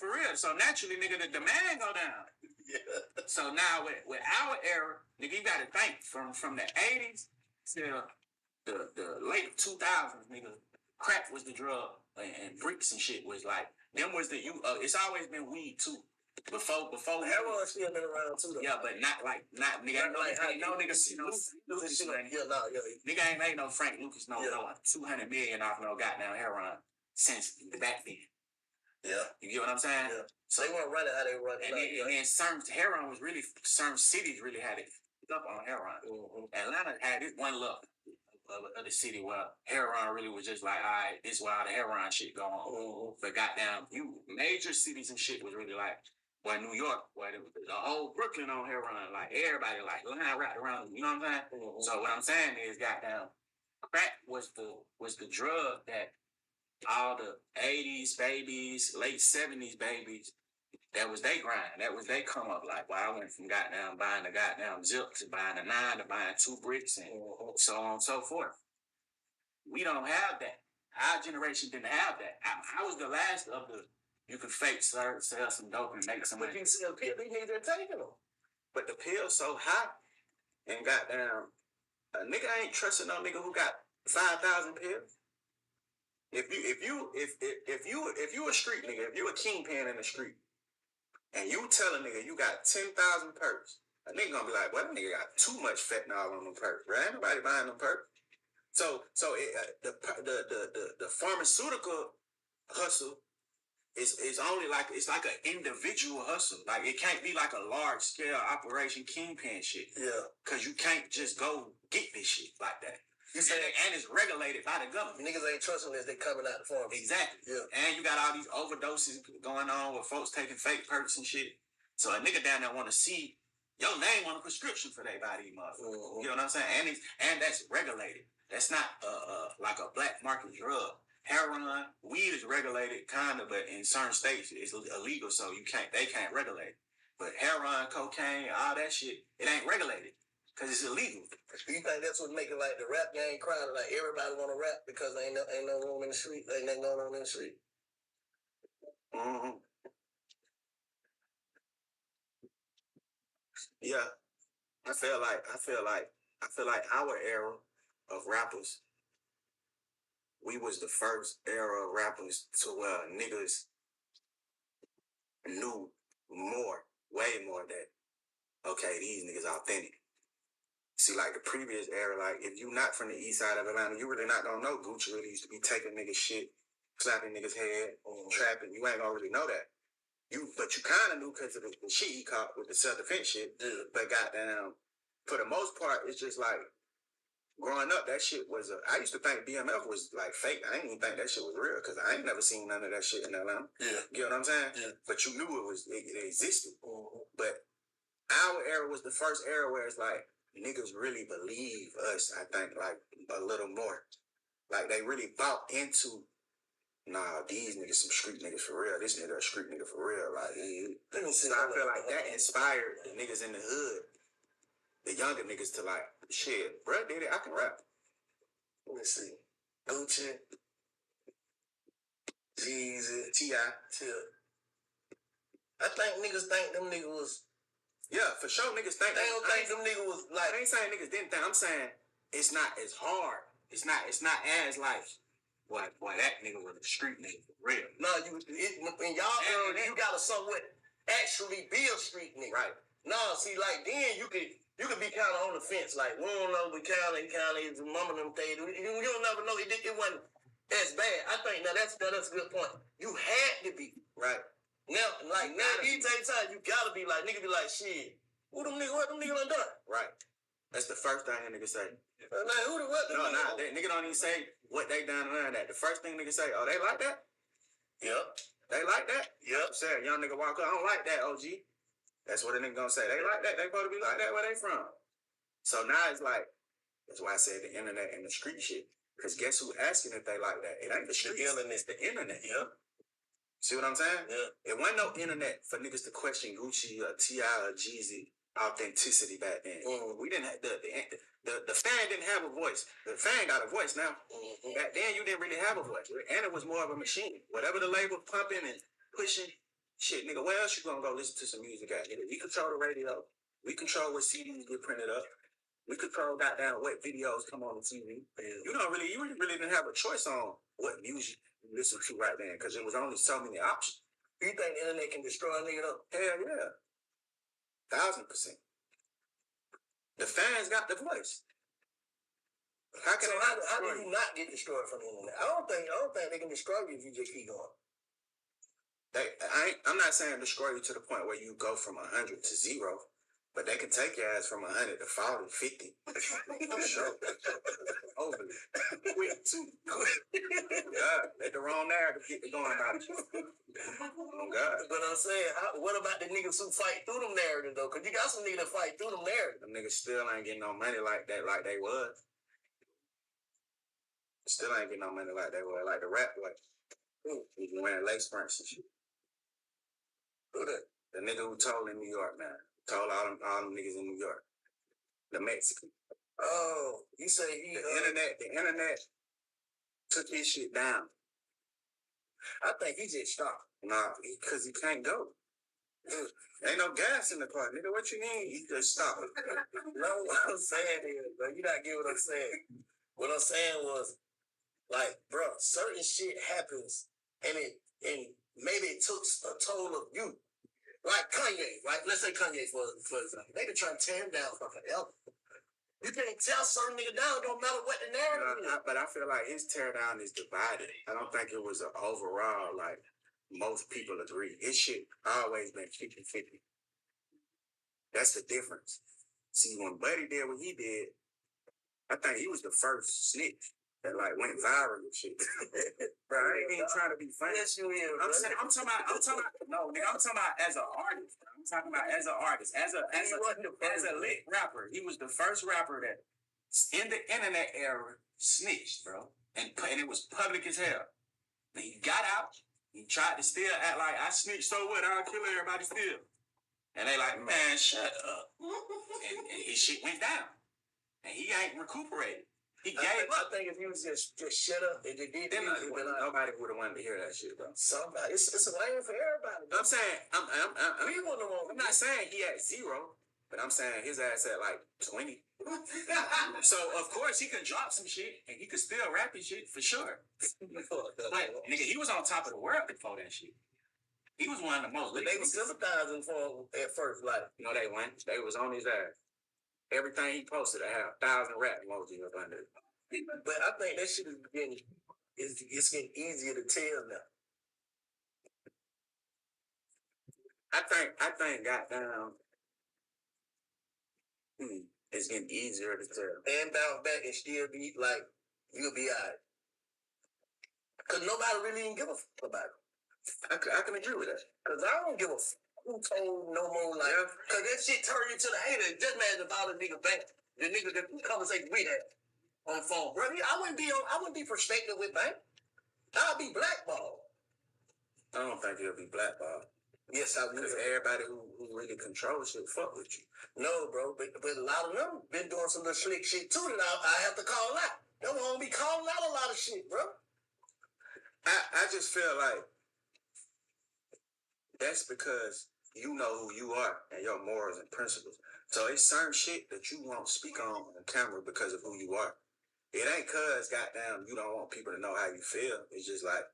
Speaker 2: for real. So naturally, nigga, the demand go down. Yeah. So now with our era, nigga, you got to think from the 80s to the late 2000s, nigga, crack was the drug and bricks and shit was like, them was the, it's always been weed too. Before heroin still been around too though. Yeah, but not nigga ain't no nigga see no Lucas nigga ain't made no Frank Lucas no 200 million off no goddamn heroin since back then. Yeah. You get what I'm saying? Yeah. So they weren't running how they run. And then certain heroin was really, certain cities really had it up on heroin. Mm-hmm. Atlanta had this one look of the city where heroin really was just like, all right, this is where all the heroin shit going on. Mm-hmm. But goddamn, major cities and shit was really like, boy, New York, boy, the whole Brooklyn on heroin, like everybody like line wrapped around, you know what I'm saying? Mm-hmm. So what I'm saying is, goddamn, crack was the drug that all the 80s babies, late 70s babies, that was they grind. That was they come up like, well, I went from goddamn buying the goddamn zip to buying a 9 to buying 2 bricks and so on and so forth. We don't have that. Our generation didn't have that. I was the last of the, you could fake sell some dope and make some money. But you sell pills, they need to taking them. But the pills so high and goddamn, a nigga ain't trusting no nigga who got 5,000 pills. If you a street nigga, if you a kingpin in the street, and you tell a nigga you got 10,000 perks, a nigga gonna be like, well, that nigga got too much fentanyl on them perks, right? Ain't nobody buying them perks. So the pharmaceutical hustle is only like, it's like an individual hustle. Like it can't be like a large scale operation kingpin shit. Yeah. Cause you can't just go get this shit like that. You say, and it's regulated by the government. Niggas ain't trusting this, they coming out the farm. Exactly. Yeah. And you got all these overdoses going on with folks taking fake perks and shit. So a nigga down there want to see your name on a prescription for their body, motherfucker. Mm-hmm. You know what I'm saying? And that's regulated. That's not like a black market drug. Heroin, weed is regulated, kind of, but in certain states it's illegal, so they can't regulate it. But heroin, cocaine, all that shit, it ain't regulated because it's illegal. You think that's what make it like the rap game crowded? Like everybody want to rap because ain't no room in the street, ain't nothing going on in the street. Mm-hmm. Yeah, I feel like our era of rappers, we was the first era of rappers to where niggas knew way more that, okay, these niggas authentic. See, like the previous era, like if you not from the east side of Atlanta, you really not gonna know Gucci really used to be taking niggas shit, slapping niggas head, trapping. You ain't gonna really know that. But you kind of knew because of the shit he caught with the self-defense shit. Yeah. But goddamn, for the most part, it's just like, growing up, that shit was I used to think BMF was like fake. I didn't even think that shit was real because I ain't never seen none of that shit in Atlanta. Yeah. You know what I'm saying? Yeah. But you knew it existed. Mm-hmm. But our era was the first era where it's like, niggas really believe us, I think, like, a little more. Like, they really bought into, nah, these niggas some street niggas for real. This nigga a street nigga for real. Like, let me see. So I feel like that inspired the niggas in the hood, the younger niggas, to like, shit, bruh did it, I can rap. Let me see. Gucci, Jeezy, T.I., Tip. I think niggas think them niggas was, yeah, for sure niggas think. They don't think them niggas was like, I ain't saying niggas didn't think, I'm saying it's not as hard. It's not as like, boy, that nigga was a street nigga for real. No, in y'all era, you gotta somewhat actually be a street nigga. Right. No, see, like then you could be kind of on the fence. Like, we don't know, we kind of his mama them things. You don't never know. It wasn't as bad. I think now that's a good point. You had to be. Right. Now, like now, these time you gotta be like, nigga be like, shit, what them niggas done? Right. That's the first thing a nigga say. Like, what the No, nigga don't even say what they done and none of that. The first thing nigga say, oh, they like that? Yep. They like that? Yep. Said young nigga walk up, I don't like that, OG. That's what a nigga gonna say. They like that. They supposed to be like that. Where they from? So now it's like, that's why I said the internet and the street shit. Because guess who asking if they like that? It ain't the street. It's the internet. Yep. See what I'm saying? Yeah. It wasn't no internet for niggas to question Gucci or T.I. or Jeezy authenticity back then. Mm-hmm. We didn't have the fan didn't have a voice. The fan got a voice now. Mm-hmm. Back then you didn't really have a voice. And it was more of a machine. Whatever the label pumping and pushing, shit, nigga, where else you gonna go listen to some music at? Nigga, we control the radio. We control what CDs get printed up. We control goddamn what videos come on the TV. You really didn't have a choice on what music you listen to right then, because there was only so many options. You think the internet can destroy a nigga though? Hell yeah. 1,000%. The fans got the voice. How do you not get destroyed from the internet? I don't think they can destroy you if you just keep going. I'm not saying destroy you to the point where you go from 100 to 0. But they can take your ass from 100 to 40, 50. For sure. Overly. Quick, too. God, let the wrong narrative get going about you. Oh, God. But I'm saying, what about the niggas who fight through them narratives, though? Because you got some niggas that fight through them narratives. Them niggas still ain't getting no money like that, like they was. Still ain't getting no money like they was, like the rap, like, you can wear lace fronts and shit. Who that? The nigga who told in New York, man. Told all them niggas in New York. The Mexican. Oh, you say the internet took his shit down. I think he just stopped. Nah, because he can't go. Ain't no gas in the car, nigga. What you mean? He just stopped. No, what I'm saying is, bro, you not get what I'm saying. What I'm saying was, like, bro, certain shit happens, and maybe it took a toll of you. Like Kanye, right? Let's say Kanye for example. They been trying to tear him down for forever. You can't tell certain nigga down, don't matter what the narrative is. But I feel like his tear down is divided. I don't think it was an overall, like, most people agree. His shit always been 50-50. That's the difference. See, when Buddy did what he did, I think he was the first snitch that like went viral and shit. Bro, I ain't even trying to be funny. Yes, you is. I'm talking about. No, nigga, I'm talking about as an artist. I'm talking about as an artist, as a lit rapper. He was the first rapper that in the internet era snitched, bro, and it was public as hell. And he got out. He tried to still act like I snitched. So what? I'll kill everybody still. And they like, man, shut up. And his shit went down. And he ain't recuperated. He gave up. I think if he was just shut up and they did nobody would have wanted to hear that shit, bro. Somebody, it's a lane for everybody. Bro. I'm saying, I'm not saying he had 0, but I'm saying his ass at like 20. So of course he could drop some shit and he could still rap his shit for sure. But nigga, he was on top of the world before that shit. He was one of the most. They were sympathizing for him at first, like they went. They was on his ass. Everything he posted, I have 1,000 rap emojis up under it. But I think that shit is getting easier to tell now. I think goddamn, it's getting easier to tell. And bounce back and still be like, you'll be alright. Cause nobody really even give a fuck about it. I can agree with that. Cause I don't give a fuck. who told no more like, cause that shit turned you to the hater. Just imagine about a nigga bank, the nigga that conversation we had on the phone, bro. I wouldn't be prospective with bank. I'd be blackballed. I don't think he'll be blackballed. Yes, I would. Because everybody who really controls shit fuck with you. No, bro, but a lot of them been doing some little slick shit too. Now I have to call out. They won't be calling out a lot of shit, bro. I just feel like that's because you know who you are and your morals and principles. So it's certain shit that you won't speak on camera because of who you are. It ain't cause goddamn you don't want people to know how you feel. It's just like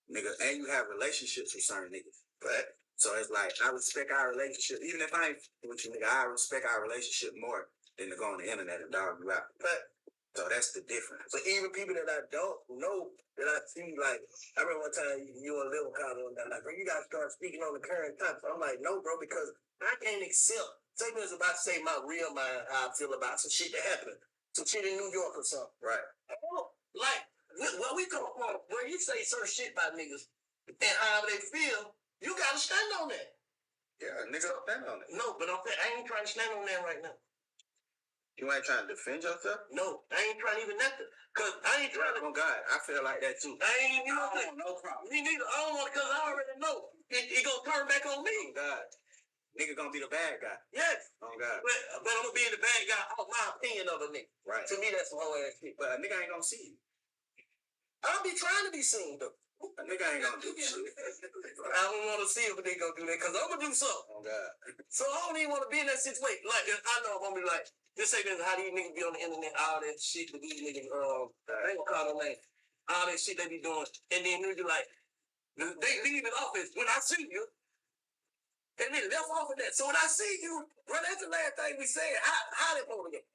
Speaker 2: nigga, and you have relationships with certain niggas. But so it's like I respect our relationship, even if I ain't with you, nigga. I respect our relationship more than to go on the internet and dog you out. But so that's the difference. But even people that I don't know, that I see, like, I remember one time you and Lil comment on that, like, bro, you gotta start speaking on the current topics. I'm like, no, bro, because I can't accept. Say me was about to say my real mind, how I feel about some shit that happened. Some shit in New York or something. Right. Like, where we come from, where you say certain shit about niggas and how they feel, you gotta stand on that. Yeah, nigga, stand on it. No, but I ain't trying to stand on that right now. You ain't trying to defend yourself? No, I ain't trying to even nothing. Cause I ain't trying to. Oh God, I feel like that too. I ain't, no problem. Me neither. I don't want to, cause I already know it gonna turn back on me. Oh God, nigga gonna be the bad guy. Yes. Oh God. But I'm gonna be the bad guy off my opinion of a nigga. Right. To me, that's some whole ass shit. But a nigga ain't gonna see you. I'll be trying to be seen though. A nigga ain't gonna do shit. I don't want to see if a nigga gonna do that, cause I'm gonna do something. Oh God. So I don't even want to be in that situation. Like I know I'm gonna be like. Just say this, how these niggas be on the internet, all that shit that these niggas, I ain't gonna call no name, all that shit they be doing, and then niggas like, they leave the office when I see you, and they left off of that. So when I see you, bro, that's the last thing we said. How they supposed to get?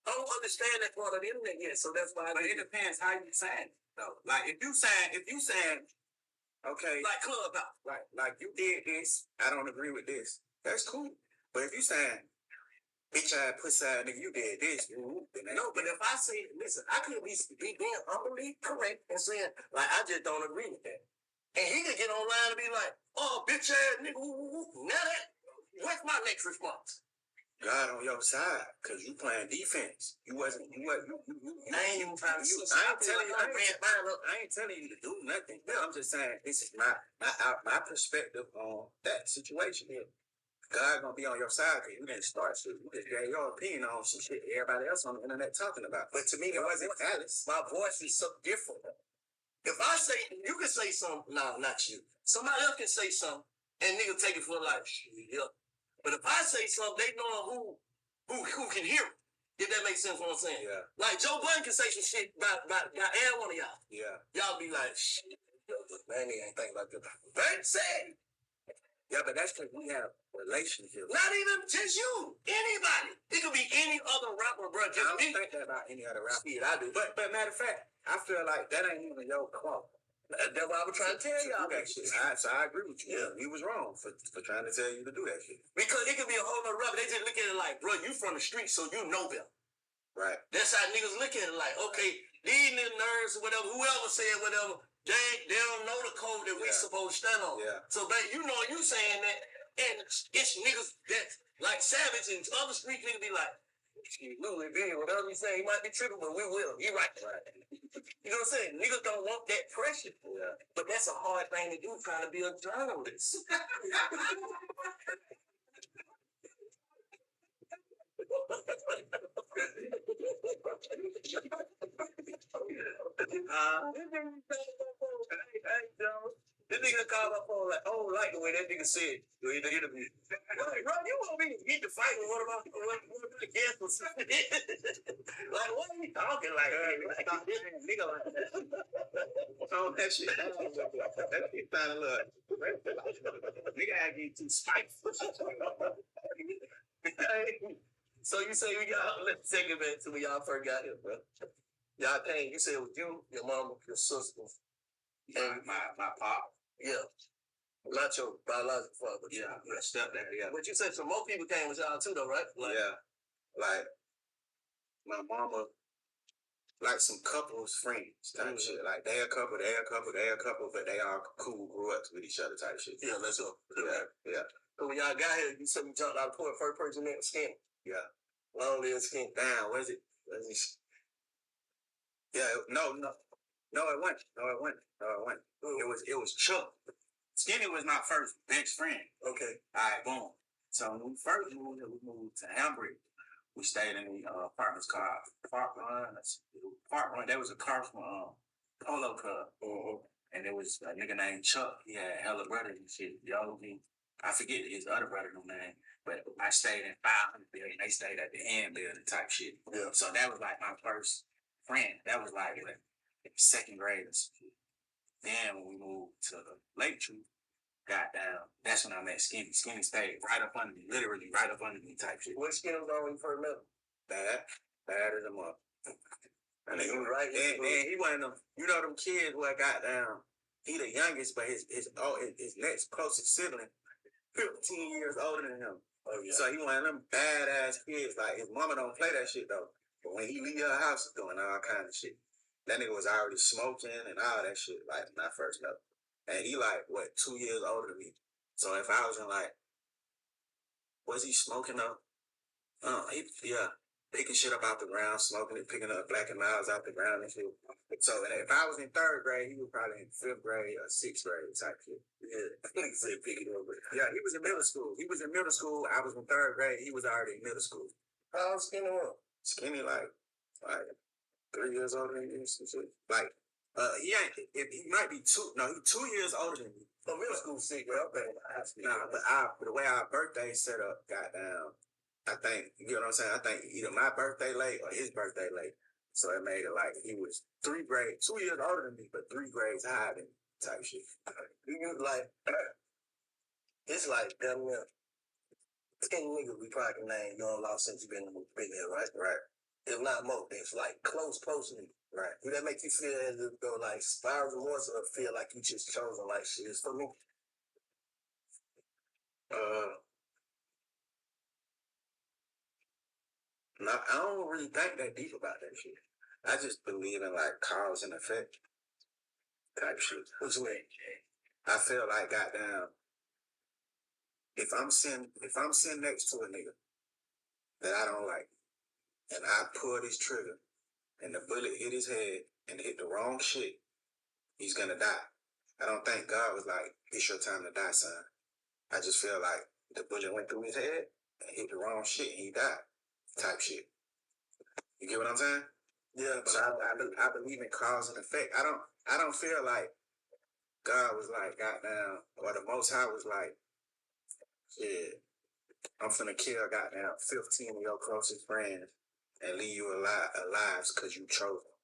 Speaker 2: I don't understand that part of the internet yet, so that's why. But it depends how you saying it, though. Like if you saying, okay, like Clubhouse, right? Like you did this, I don't agree with this. That's cool. But if you saying, bitch ass pussy ass nigga, you did this. No, but if I say, listen, I could be being humbly correct and saying, like, I just don't agree with that. And he could get online and be like, oh, bitch ass nigga, now what's my next response? God on your side, cause you playing defense. You wasn't. I ain't even trying to. I ain't telling you to do nothing. But I'm just saying this is my perspective on that situation. Here. God gonna be on your side because you didn't start shit. You just gave your opinion on some shit everybody else on the internet talking about. But to me, it wasn't Alice. My voice is so different. If I say, you can say something, no, not you. Somebody else can say something, and nigga take it for like, yeah. But if I say something, they know who can hear it. If that makes sense what I'm saying. Yeah. Like Joe Budden can say some shit about every one of y'all. Yeah. Y'all be like, shit, man, he ain't thinking about this. They said. Yeah, but that's because we have relationships. Not even just you. Anybody. It could be any other rapper, bro. Just I don't think that about any other rapper. Yeah, I do. But matter of fact, I feel like that ain't even your fault. That's what I was trying to tell y'all. That shit. So I agree with you. Yeah, he was wrong for trying to tell you to do that shit. Because it could be a whole other rapper. They just look at it like, bro, you from the street, so you know them. Right. That's how niggas look at it like, okay, these niggas nerds or whatever, whoever said whatever, they don't know the code that we supposed to stand on. Yeah. So you know you saying that, and it's niggas that like Savage and other street niggas be like, whatever you say, he might be tripping, but we will. He right. You know what I'm saying? Niggas don't want that pressure. Yeah. But that's a hard thing to do trying to be a journalist. This nigga called my phone like, I don't like the way that nigga said in the interview. Like, bro, you want me to get to fight with one of my guests or something? Like, what are you talking like? Stop this nigga like that. Oh, that shit. That shit sound a little. Nigga had to get too spiteful. So you say we got, let's take it back to when y'all first got here, bro. Y'all came, you said it was you, your mama, your sister, and my pop. Yeah. Not your biological father, but yeah, my stepdad, yeah. But you said some more people came with y'all too, though, right? Like, yeah. Like, my mama, like some couples friends type shit. Like they a couple, but they all cool, grew up with each other type shit. Yeah, let's go. Yeah. So when y'all got here, you said you jumped out of the port, first person named Skin. Yeah. Long live Skin. Damn, was it? Yeah, no, it wasn't. It was Chuck. Skinny was my first best friend. Okay. All right, boom. So when we first moved, we moved to Hamburg. We stayed in the apartments called Park Run. There was a car from Polo Club. And there was a nigga named Chuck. He had hella brothers and shit. I forget his other brother's name, but I stayed in 500 building. They stayed at the end building type shit. Yeah. So that was like my first friend. That was like second grade or something. Then when we moved to Lake Tree, goddamn, that's when I met Skinny. Skinny stayed right up under me, literally right up under me type shit. What Skinny was on when you first met him? Bad as a mother. And he was right. Then he one of them, them kids who I got down. He the youngest, but his next closest sibling, 15 years older than him. Oh, yeah. So he one of them badass kids. Like his mama don't play that shit though. But when he leave her house, he's doing all kind of shit. That nigga was already smoking and all that shit. Like when I first met him. And he like, what, 2 years older than me. So if I was in like, was he smoking up? Picking shit up out the ground, smoking it, picking up Black and Miles out the ground and shit. So if I was in third grade, he was probably in fifth grade or sixth grade type shit. Yeah, he said picking up. Yeah, he was in middle school. I was in third grade. He was already in middle school. How old Skinny was? Skinny like 3 years older than me, some shit. Like, he ain't. He might be two. No, he's 2 years older than me. So middle school sick, bro. Nah, but the way our birthday set up, goddamn. I think, you know what I'm saying? I think either my birthday late or his birthday late. So it made it like he was 2 years older than me, but 3 grades higher than me type shit. You was like, it's like, damn near 10 niggas we probably can name you don't lost since you been here, right? Right. If not more, it's like close to me. Right. Do that make you feel as if go like spiral remorse or feel like you just chosen like shit is for me? No, I don't really think that deep about that shit. I just believe in like cause and effect type shit. Which way? I feel like goddamn, if I'm sitting next to a nigga that I don't like, and I pull this trigger, and the bullet hit his head and hit the wrong shit, he's gonna die. I don't think God was like, it's your time to die, son. I just feel like the bullet went through his head and hit the wrong shit and he died. Type shit. You get what I'm saying? Yeah, but I believe in cause and effect. I don't feel like God was like, goddamn, or the Most High was like, yeah, I'm finna kill goddamn 15 of your closest friends and leave you alive because you chose them.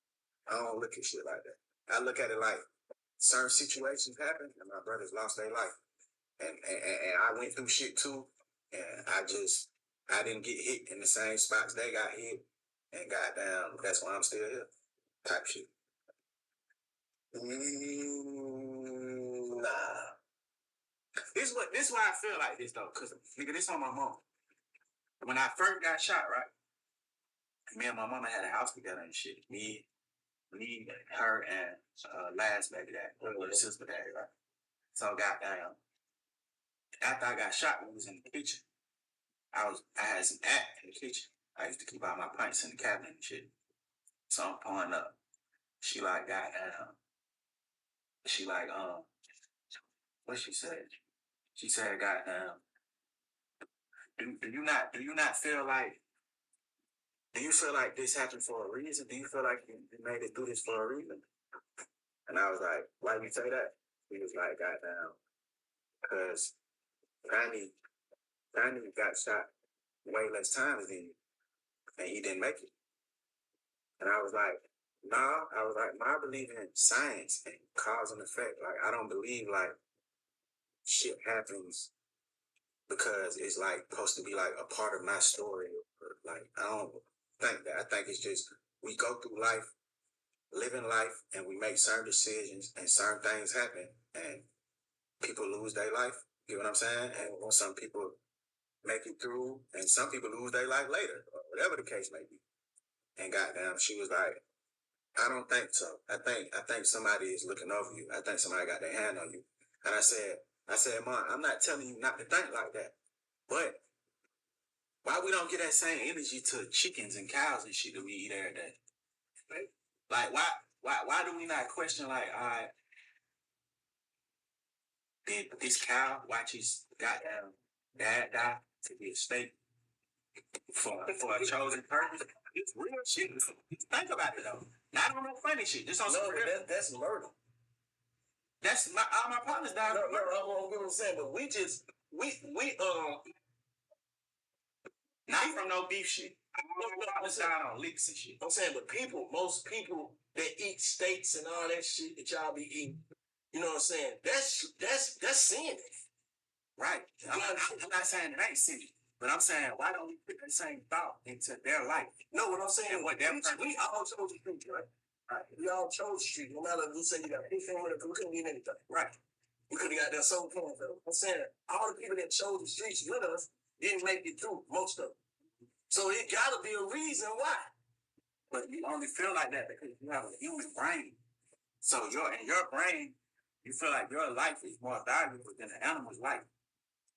Speaker 2: I don't look at shit like that. I look at it like certain situations happen and my brothers lost their life. And I went through shit too. And I didn't get hit in the same spots they got hit. And goddamn, that's why I'm still here. Type shit. Nah. This is why I feel like this though, cause nigga, this on my mom. When I first got shot, right? Me and my mama had a house together and shit. Me, her, and last baby dad, little sister daddy, right? So goddamn, after I got shot, we was in the kitchen. I had some act in the kitchen. I used to keep all my pints in the cabinet and shit. So I'm pouring up. She like goddamn. She like what she said? She said goddamn. Do you not feel like? Do you feel like this happened for a reason? Do you feel like you made it through this for a reason? And I was like, why do you say that? He was like, goddamn, because Tiny got shot way less times than you, and he didn't make it. And I was like, nah. I was like, I believe in science and cause and effect. Like, I don't believe like shit happens because it's like supposed to be like a part of my story. Or, like, I don't think that. I think it's just we go through life, living life, and we make certain decisions, and certain things happen, and people lose their life. You know what I'm saying? And some people make it through, and some people lose their life later, or whatever the case may be. And goddamn, she was like, I don't think so. I think somebody is looking over you. I think somebody got their hand on you. And I said, Mom, I'm not telling you not to think like that. But why we don't get that same energy to chickens and cows and shit that we eat every day? Like why do we not question like, all right, did this cow watch his goddamn dad die to be a steak for a chosen purpose? It's real shit. Think about it though. Not on no funny shit. Just on some real. That's murder. That's my all my partners died. No, I won't get what I'm saying, but we not from no beef shit. I was down on licks and shit. I'm saying, but most people that eat steaks and all that shit that y'all be eating, you know what I'm saying? That's sin. Right. I'm not saying it ain't sin. But I'm saying, why don't we put that same thought into their life? No, what I'm saying, what we all chose the street, right? Right. We all chose the street. No matter if you say you got anything with it, we couldn't get anything. Right. We could have got that soul point, though. I'm saying, all the people that chose the streets with us didn't make it through, most of them. So it gotta be a reason why. But you only feel like that because you have a human brain. So in your brain, you feel like your life is more valuable than the animal's life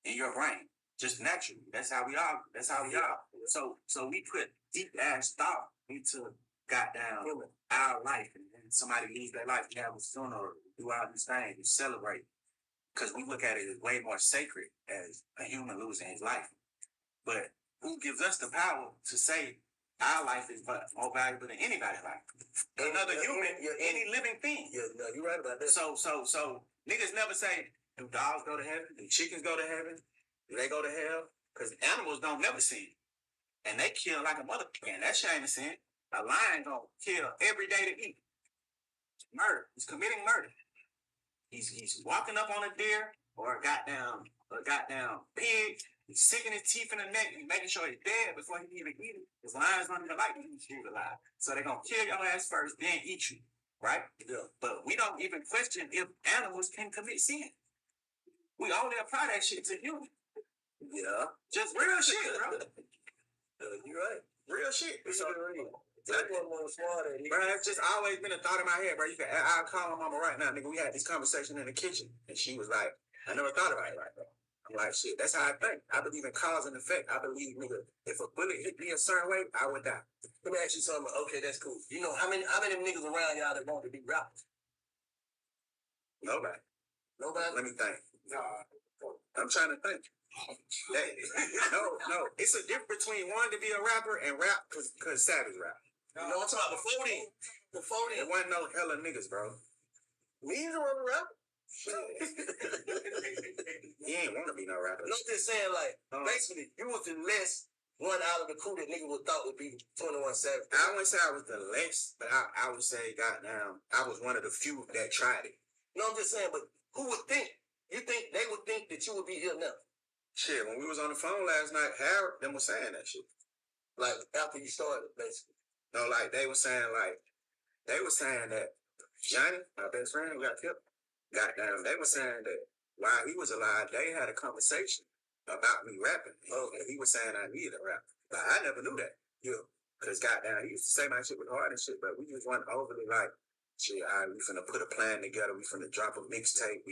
Speaker 2: in your brain. Just naturally. That's how we are. That's how we are. So we put deep ass thought into goddamn our life, and then somebody leaves their life. You have a funeral, do all these things, you celebrate. Because we look at it as way more sacred as a human losing his life. But who gives us the power to say our life is more valuable than anybody's life? Another human, any living thing. Yeah, no, you're right about that. So niggas never say, do dogs go to heaven? Do chickens go to heaven? Do they go to hell? Because animals don't never sin. And they kill like a motherfucker. And that shit ain't a sin. A lion gonna kill every day to eat. Murder. He's committing murder. He's walking up on a deer or a goddamn pig. He's sticking his teeth in the neck and making sure he's dead before he can even eat it. His lions don't even like eating food alive. So they're gonna kill your ass first, then eat you. Right? Yeah. But we don't even question if animals can commit sin. We only apply that shit to humans. Yeah. Just real shit, bro. You're right. Real shit. So, bro, that's just always been a thought in my head, bro. I'll call my mama right now, nigga. We had this conversation in the kitchen, and she was like, I never thought about it right now. I'm like, shit, that's how I think. I believe in cause and effect. I believe, nigga, if a bullet hit me a certain way, I would die. Let me ask you something. Okay, that's cool. You know, how many niggas around y'all that want to be rappers? Nobody. Let me think. I'm trying to think. No. It's a difference between wanting to be a rapper and rap because Savage rap. You know what I'm talking about? Before then, there wasn't no hella niggas, bro. Me either was a rapper. He ain't want to be no rapper. No, I'm just saying, like, basically, you was the less one out of the crew that niggas would thought would be 21 Savage. I wouldn't say I was the less, but I would say, goddamn, I was one of the few that tried it. No, I'm just saying, but who would think? You think they would think that you would be here now? Shit, when we was on the phone last night, Harold them was saying that shit. Like after you started, basically. No, like they were saying that Johnny, my best friend who got killed, goddamn, they were saying that while he was alive, they had a conversation about me rapping. And he was saying I needed a rap. But I never knew that. Yeah. Cause goddamn, he used to say my shit was hard and shit, but we just weren't overly like, shit, we finna put a plan together, we finna drop a mixtape,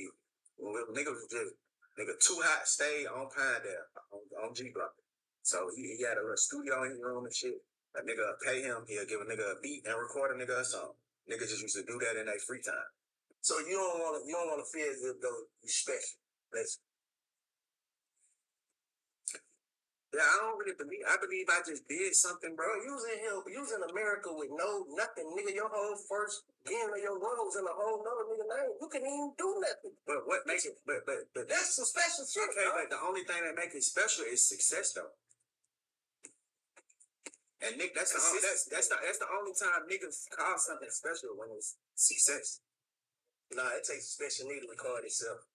Speaker 2: niggas was just nigga too hot stay on Pinedale on G Block. So he had a little studio in his room and shit. A nigga pay him, he'll give a nigga a beat and record a nigga a song. Niggas just used to do that in their free time. So you don't wanna feel as if though you special. Yeah, I don't really believe. I believe I just did something, bro. You was in America with nothing, nigga. Your whole first game of your run was in a whole nother nigga name. You couldn't even do nothing. But what makes it? But that's some special shit. Okay, bro. But the only thing that makes it special is success, though. And Nick, that's the only time niggas call something special when it's success. Nah, it takes a special need to record itself.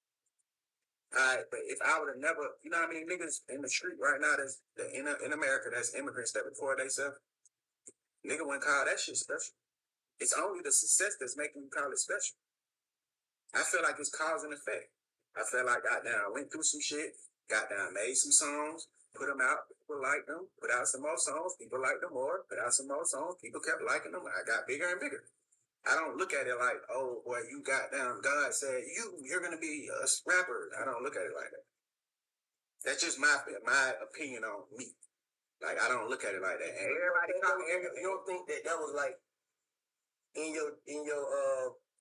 Speaker 2: Alright, but if I would have never, you know what I mean, niggas in the street right now that's in America that's immigrants that record themselves, nigga wouldn't call that shit special. It's only the success that's making you call it special. I feel like it's cause and effect. I feel like goddamn I went through some shit, goddamn made some songs, put them out, people like them, put out some more songs, people like them more, put out some more songs, people kept liking them. I got bigger and bigger. I don't look at it like, oh, boy, you got down. God said, you're going to be a rapper. I don't look at it like that. That's just my opinion on me. Like, I don't look at it like that. And everybody, you don't think that was like in your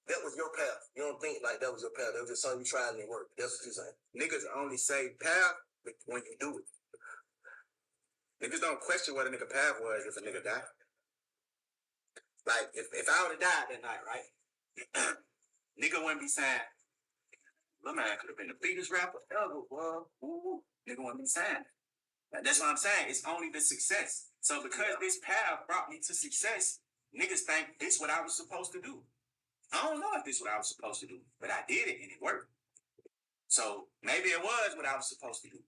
Speaker 2: that was your path. You don't think like that was your path. That was just something you tried and it worked. That's what you're saying. Niggas only say path when you do it. Niggas don't question what a nigga path was if a nigga died. Like, if I would have died that night, right? Nigga wouldn't be saying, Lil Man could have been the biggest rapper ever, boy. Ooh, nigga wouldn't be saying. That's what I'm saying. It's only the success. So because this path brought me to success, niggas think this what I was supposed to do. I don't know if this what I was supposed to do, but I did it and it worked. So maybe it was what I was supposed to do.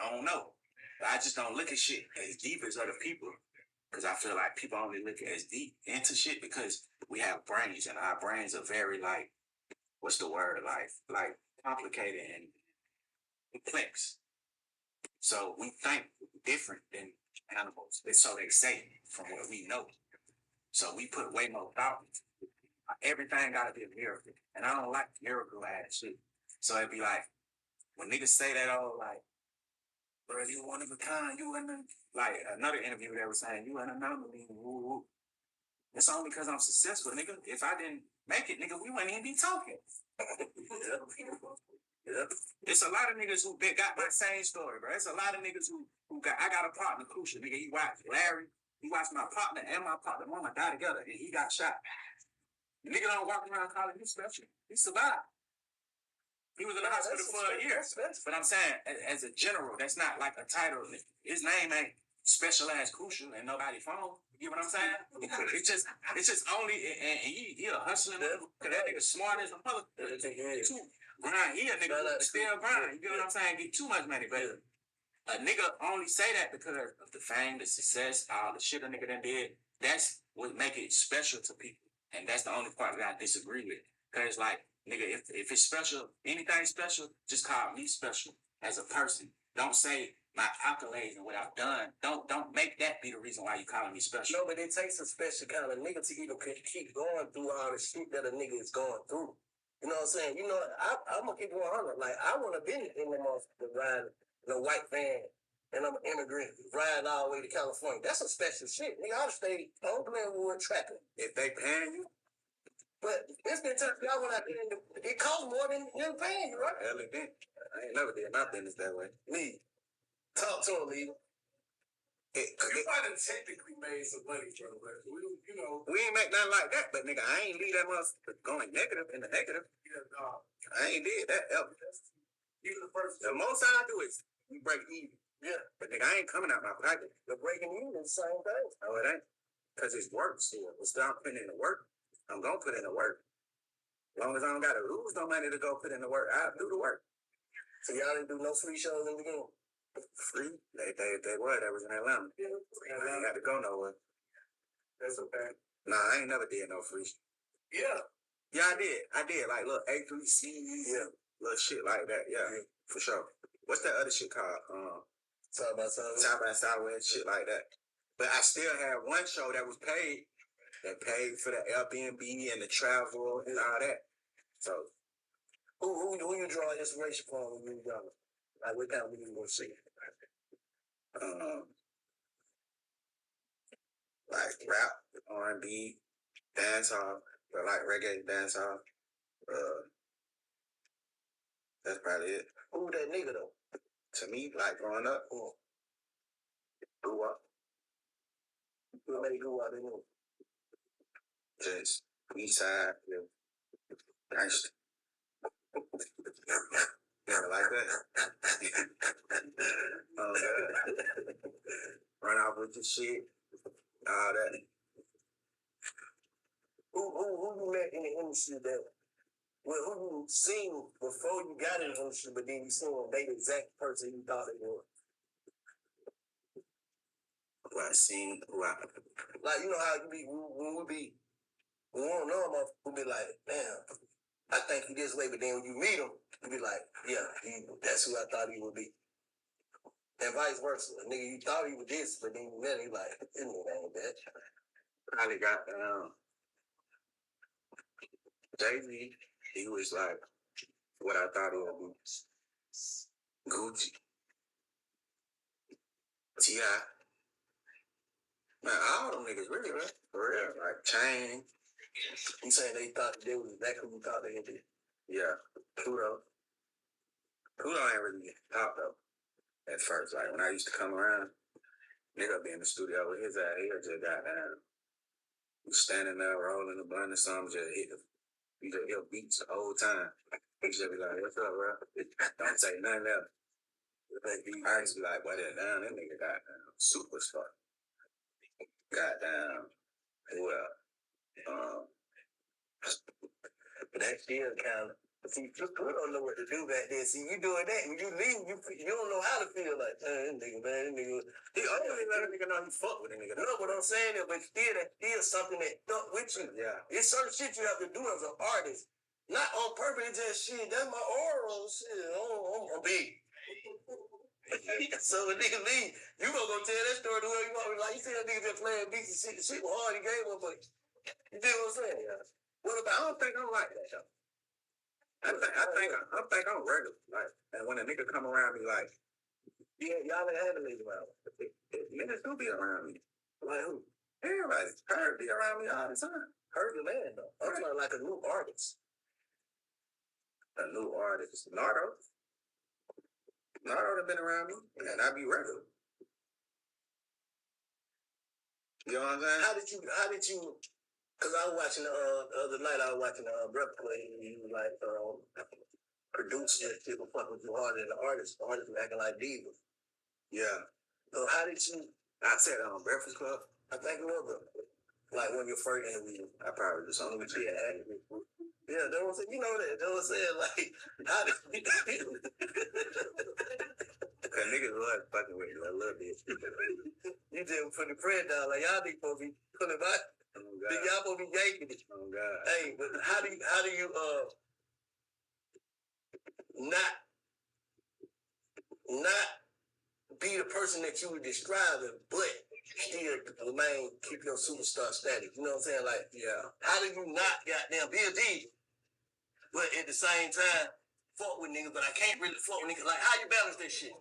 Speaker 2: I don't know. But I just don't look at shit as deep as other people. Because I feel like people only look as deep into shit because we have brains and our brains are very like, what's the word? Like complicated and complex. So we think different than animals. So they say from what we know. So we put way more thought into it. Everything gotta be a miracle. And I don't like miracle ass shit. So it'd be like, when niggas say that, oh, like, bro, you one of a kind, you an like another interview they were saying, you an anomaly. Woo, woo. It's only because I'm successful, nigga. If I didn't make it, nigga, we wouldn't even be talking. Yeah. It's a lot of niggas who got my same story, bro. It's a lot of niggas who got. I got a partner, Crucial, nigga. He watched Larry. He watched my partner and my partner, mama die together, and he got shot. The nigga don't walk around calling you special. He survived. He was in the hospital for a year. But I'm saying, as a general, that's not like a title. His name ain't special ass Crucial and nobody phone. You know what I'm saying? It's just only, and he a hustling, because that nigga smart as a mother. Too. Grind. He a nigga still grind. You know what I'm saying? Get too much money, but a nigga only say that because of the fame, the success, all the shit a nigga done did. That's what make it special to people. And that's the only part that I disagree with. Because, like, nigga, if it's special, anything special, just call me special as a person. Don't say my accolades and what I've done. Don't make that be the reason why you calling me special. No, but it takes a special kind of nigga to even keep going through all the shit that a nigga is going through. You know what I'm saying? You know, I'm gonna keep it 100. Like, I wanna be in the motherfucker riding in a white van and I'm an immigrant riding all the way to California. That's some special shit. Nigga, I'll stay on Glenwood trapping. If they paying you. But it's been tough. Y'all went out there and it costs more than you're paying you, right? Hell, it did. I ain't never did my business that way. Lee, talk to him, Lee. You might have technically made some money, bro, but we ain't make nothing like that. But nigga, I ain't leave that motherfucker going negative in the negative. Yeah, no. I ain't did that ever. You the first. The most I do is we break even. Yeah. But nigga, I ain't coming out my pocket. The breaking even is the same thing. No, it ain't. Because it's work still. We'll start putting in the work. I'm gonna put in the work. As long as I don't gotta lose no money to go put in the work, I'll do the work. So y'all didn't do no free shows in the beginning? Free? They were. That was in Atlanta. Yeah. I ain't got to go nowhere. That's okay. Nah, I ain't never did no free. Yeah. Yeah, I did. Like, little A3C. Yeah. Little shit like that. Yeah, for sure. What's that other shit called? Side by side, shit like that. But I still had one show that was paid, that paid for the Airbnb and the travel and all that. So, who you draw inspiration from when you young? Like, what kind of music you want to see? Like rap, R&B, dancehall, but like reggae, dancehall. That's probably it. Who that nigga though? To me, like growing up, grew up. Who made grew up in you? Just east side, gangsta. Never like that. Run off with your shit, all that. Who you met in the industry that, well, who you seen before you got in the industry, but then you seen them, they the exact person you thought they were? Who I seen, like, you know how you be, when we don't know him, we'll be like, damn, I think he this way, but then when you meet him, you be like, yeah, that's who I thought he would be. And vice versa. Nigga, you thought he was this, but then you met him, like, this nigga ain't that. Probably got Jay-Z. He was like what I thought he would be. Gucci. T.I. Man, all them niggas really, man. For real. Like, Chain. You saying they thought they was exactly who thought they did? Yeah. Pluto. Pluto ain't really top, though, at first. Like, when I used to come around, nigga be in the studio with his ass. He just got down. He standing there rolling the blunt or something, just hit the he just hit beats the whole time. He just be like, what's up, bro? Don't say nothing else. I used to be like, boy, that down, that nigga got down. Superstar. Got down. Well, um, but that still kind of. See, you don't know what to do back there. See, you doing that, when you leave, you don't know how to feel like, this nigga, man, this nigga. He only let a nigga know he fuck with a nigga. No, but I'm saying that, but still, that's still something that stuck with you. Yeah. It's certain shit you have to do as an artist. Not on purpose, just shit, that's my oral shit. I'm big. So a nigga leave, you gonna go tell that story to whoever you want. Like, you see that nigga just playing beats and shit, the shit was hard, he gave up, but you dig what I'm saying? Yeah. What about, I don't think I'm like that, though. I think I'm regular. Like, and when a nigga come around me like, yeah, y'all ain't had a nigga around. Niggas do be around me. Like who? Everybody. Heard be around me all the time. Heard the man though. I'm talking like a new artist. A new artist. Nardo. Nardo done been around me. And I be regular. You know what I'm saying? How did you because I was watching the other night I was watching Breath Play and he was like producing and people fucking too hard and the artists were acting like divas. Yeah. So how did you? I said Breakfast Club. I think it was like when your first interview. I probably just only with you. Yeah, that was you know that. That was saying like how did Cause niggas was fucking with you a little bit. You just put the friend down like y'all niggas supposed to be putting back. Oh God. Y'all supposed to be yanking it. Oh God. Hey, but how do you not not be the person that you were describing, but still remain keep your superstar status. You know what I'm saying? Like, yeah. How do you not goddamn be a D, but at the same time fuck with niggas, but I can't really fuck with niggas. Like, how you balance that shit?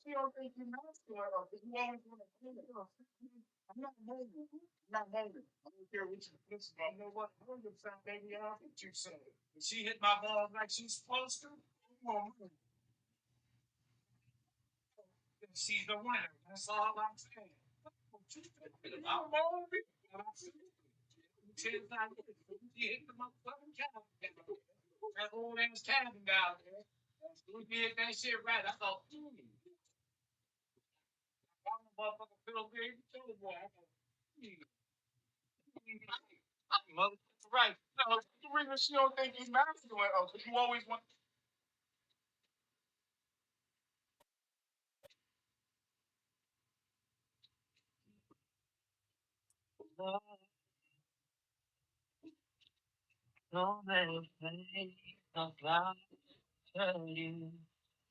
Speaker 3: She don't think you masculine or because you always want to clean it. I'm not moving. I'm not moving. I don't care what you listen. I know what I don't give a fuck, baby. I what you say. If she hit my balls like she's supposed to, I'm gonna move. She's the winner. That's all I'm saying. What you think? I'm moving. And I'm saying, 10 times she hit the motherfucking cabin down there. That old ass cabin down there. We did that shit right. I thought, I'm a motherfucking Phil Green. Tell the boy, I thought, Mother, right. No, the reason she don't think he's masculine, because you always want. No many things I've got to tell you.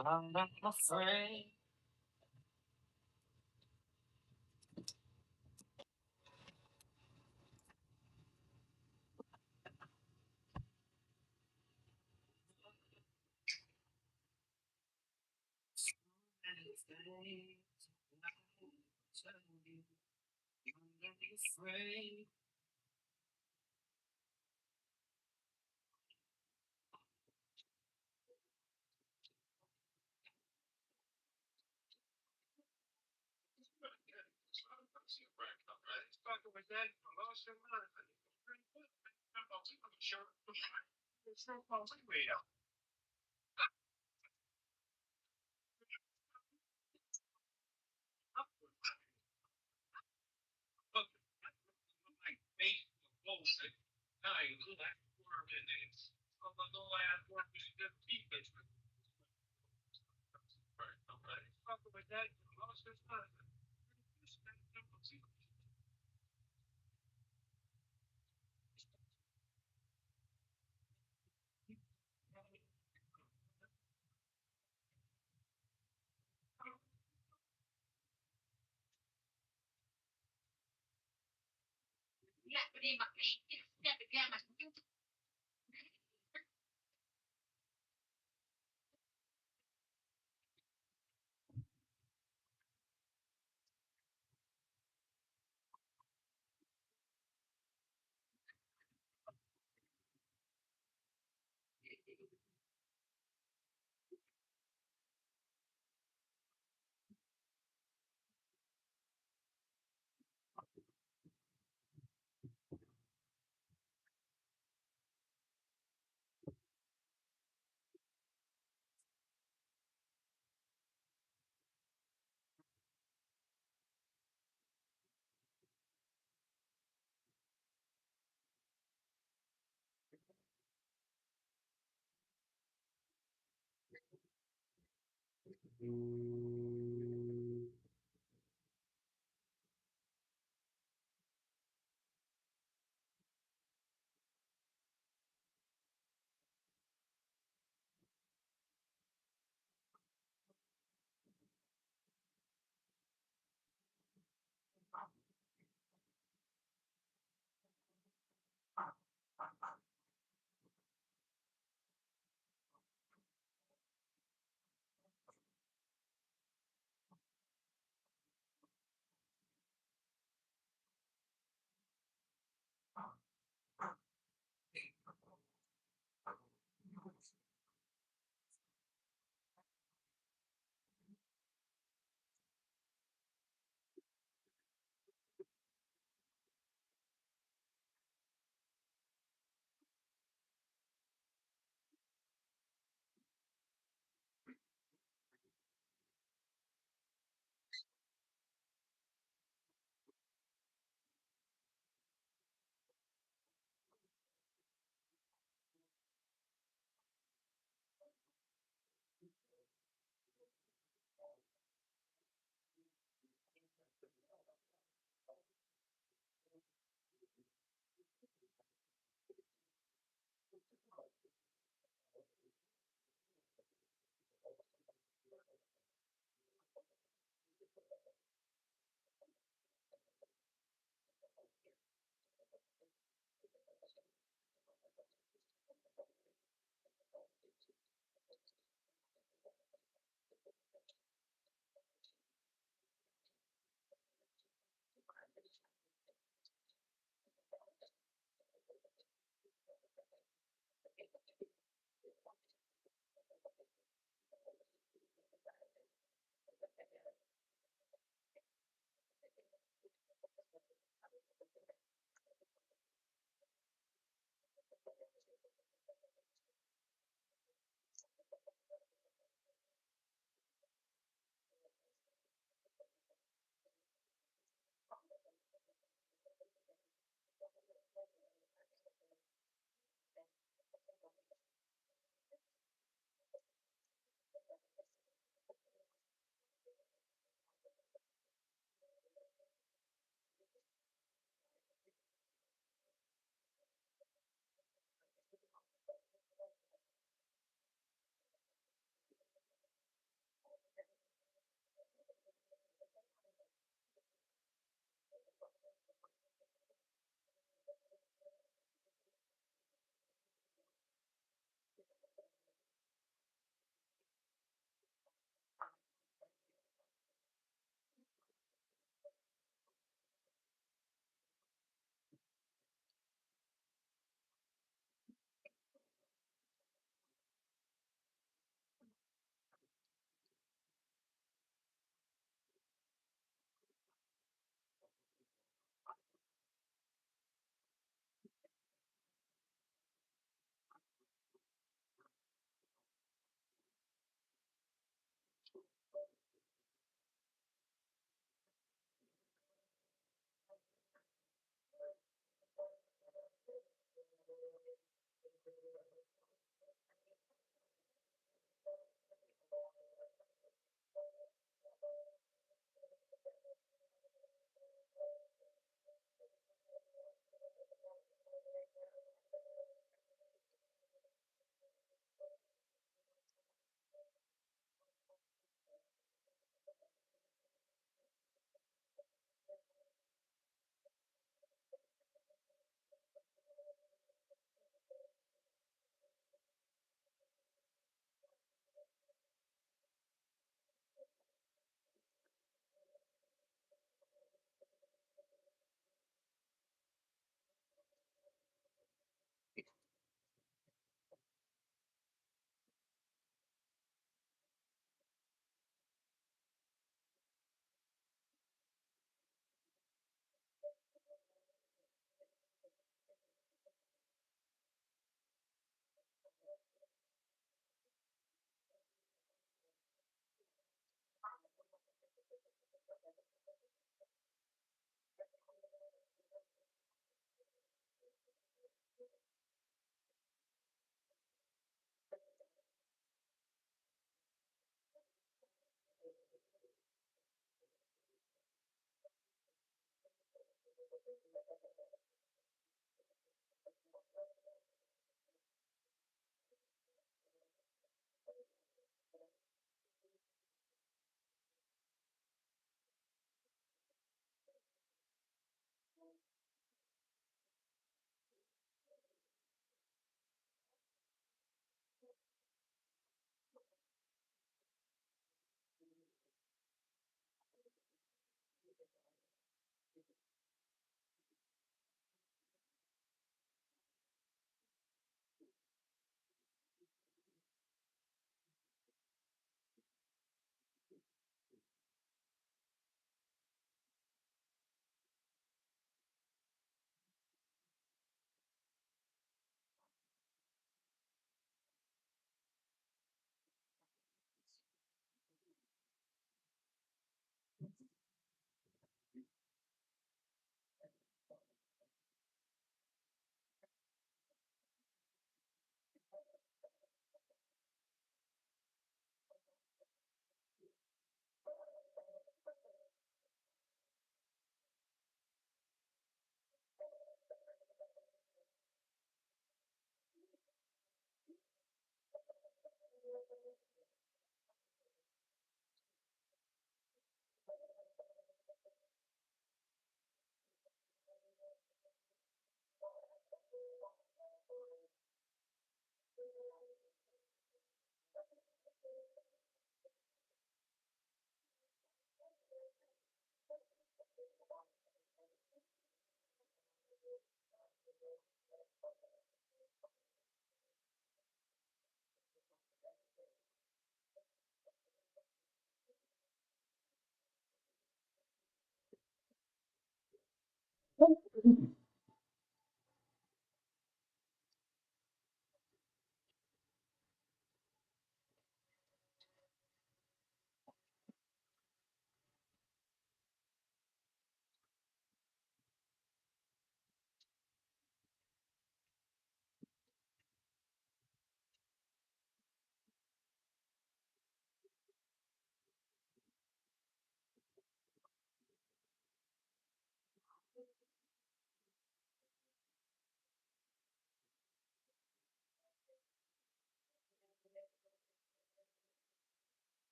Speaker 3: I'm not afraid. So many things I've got to tell you. I'm not afraid.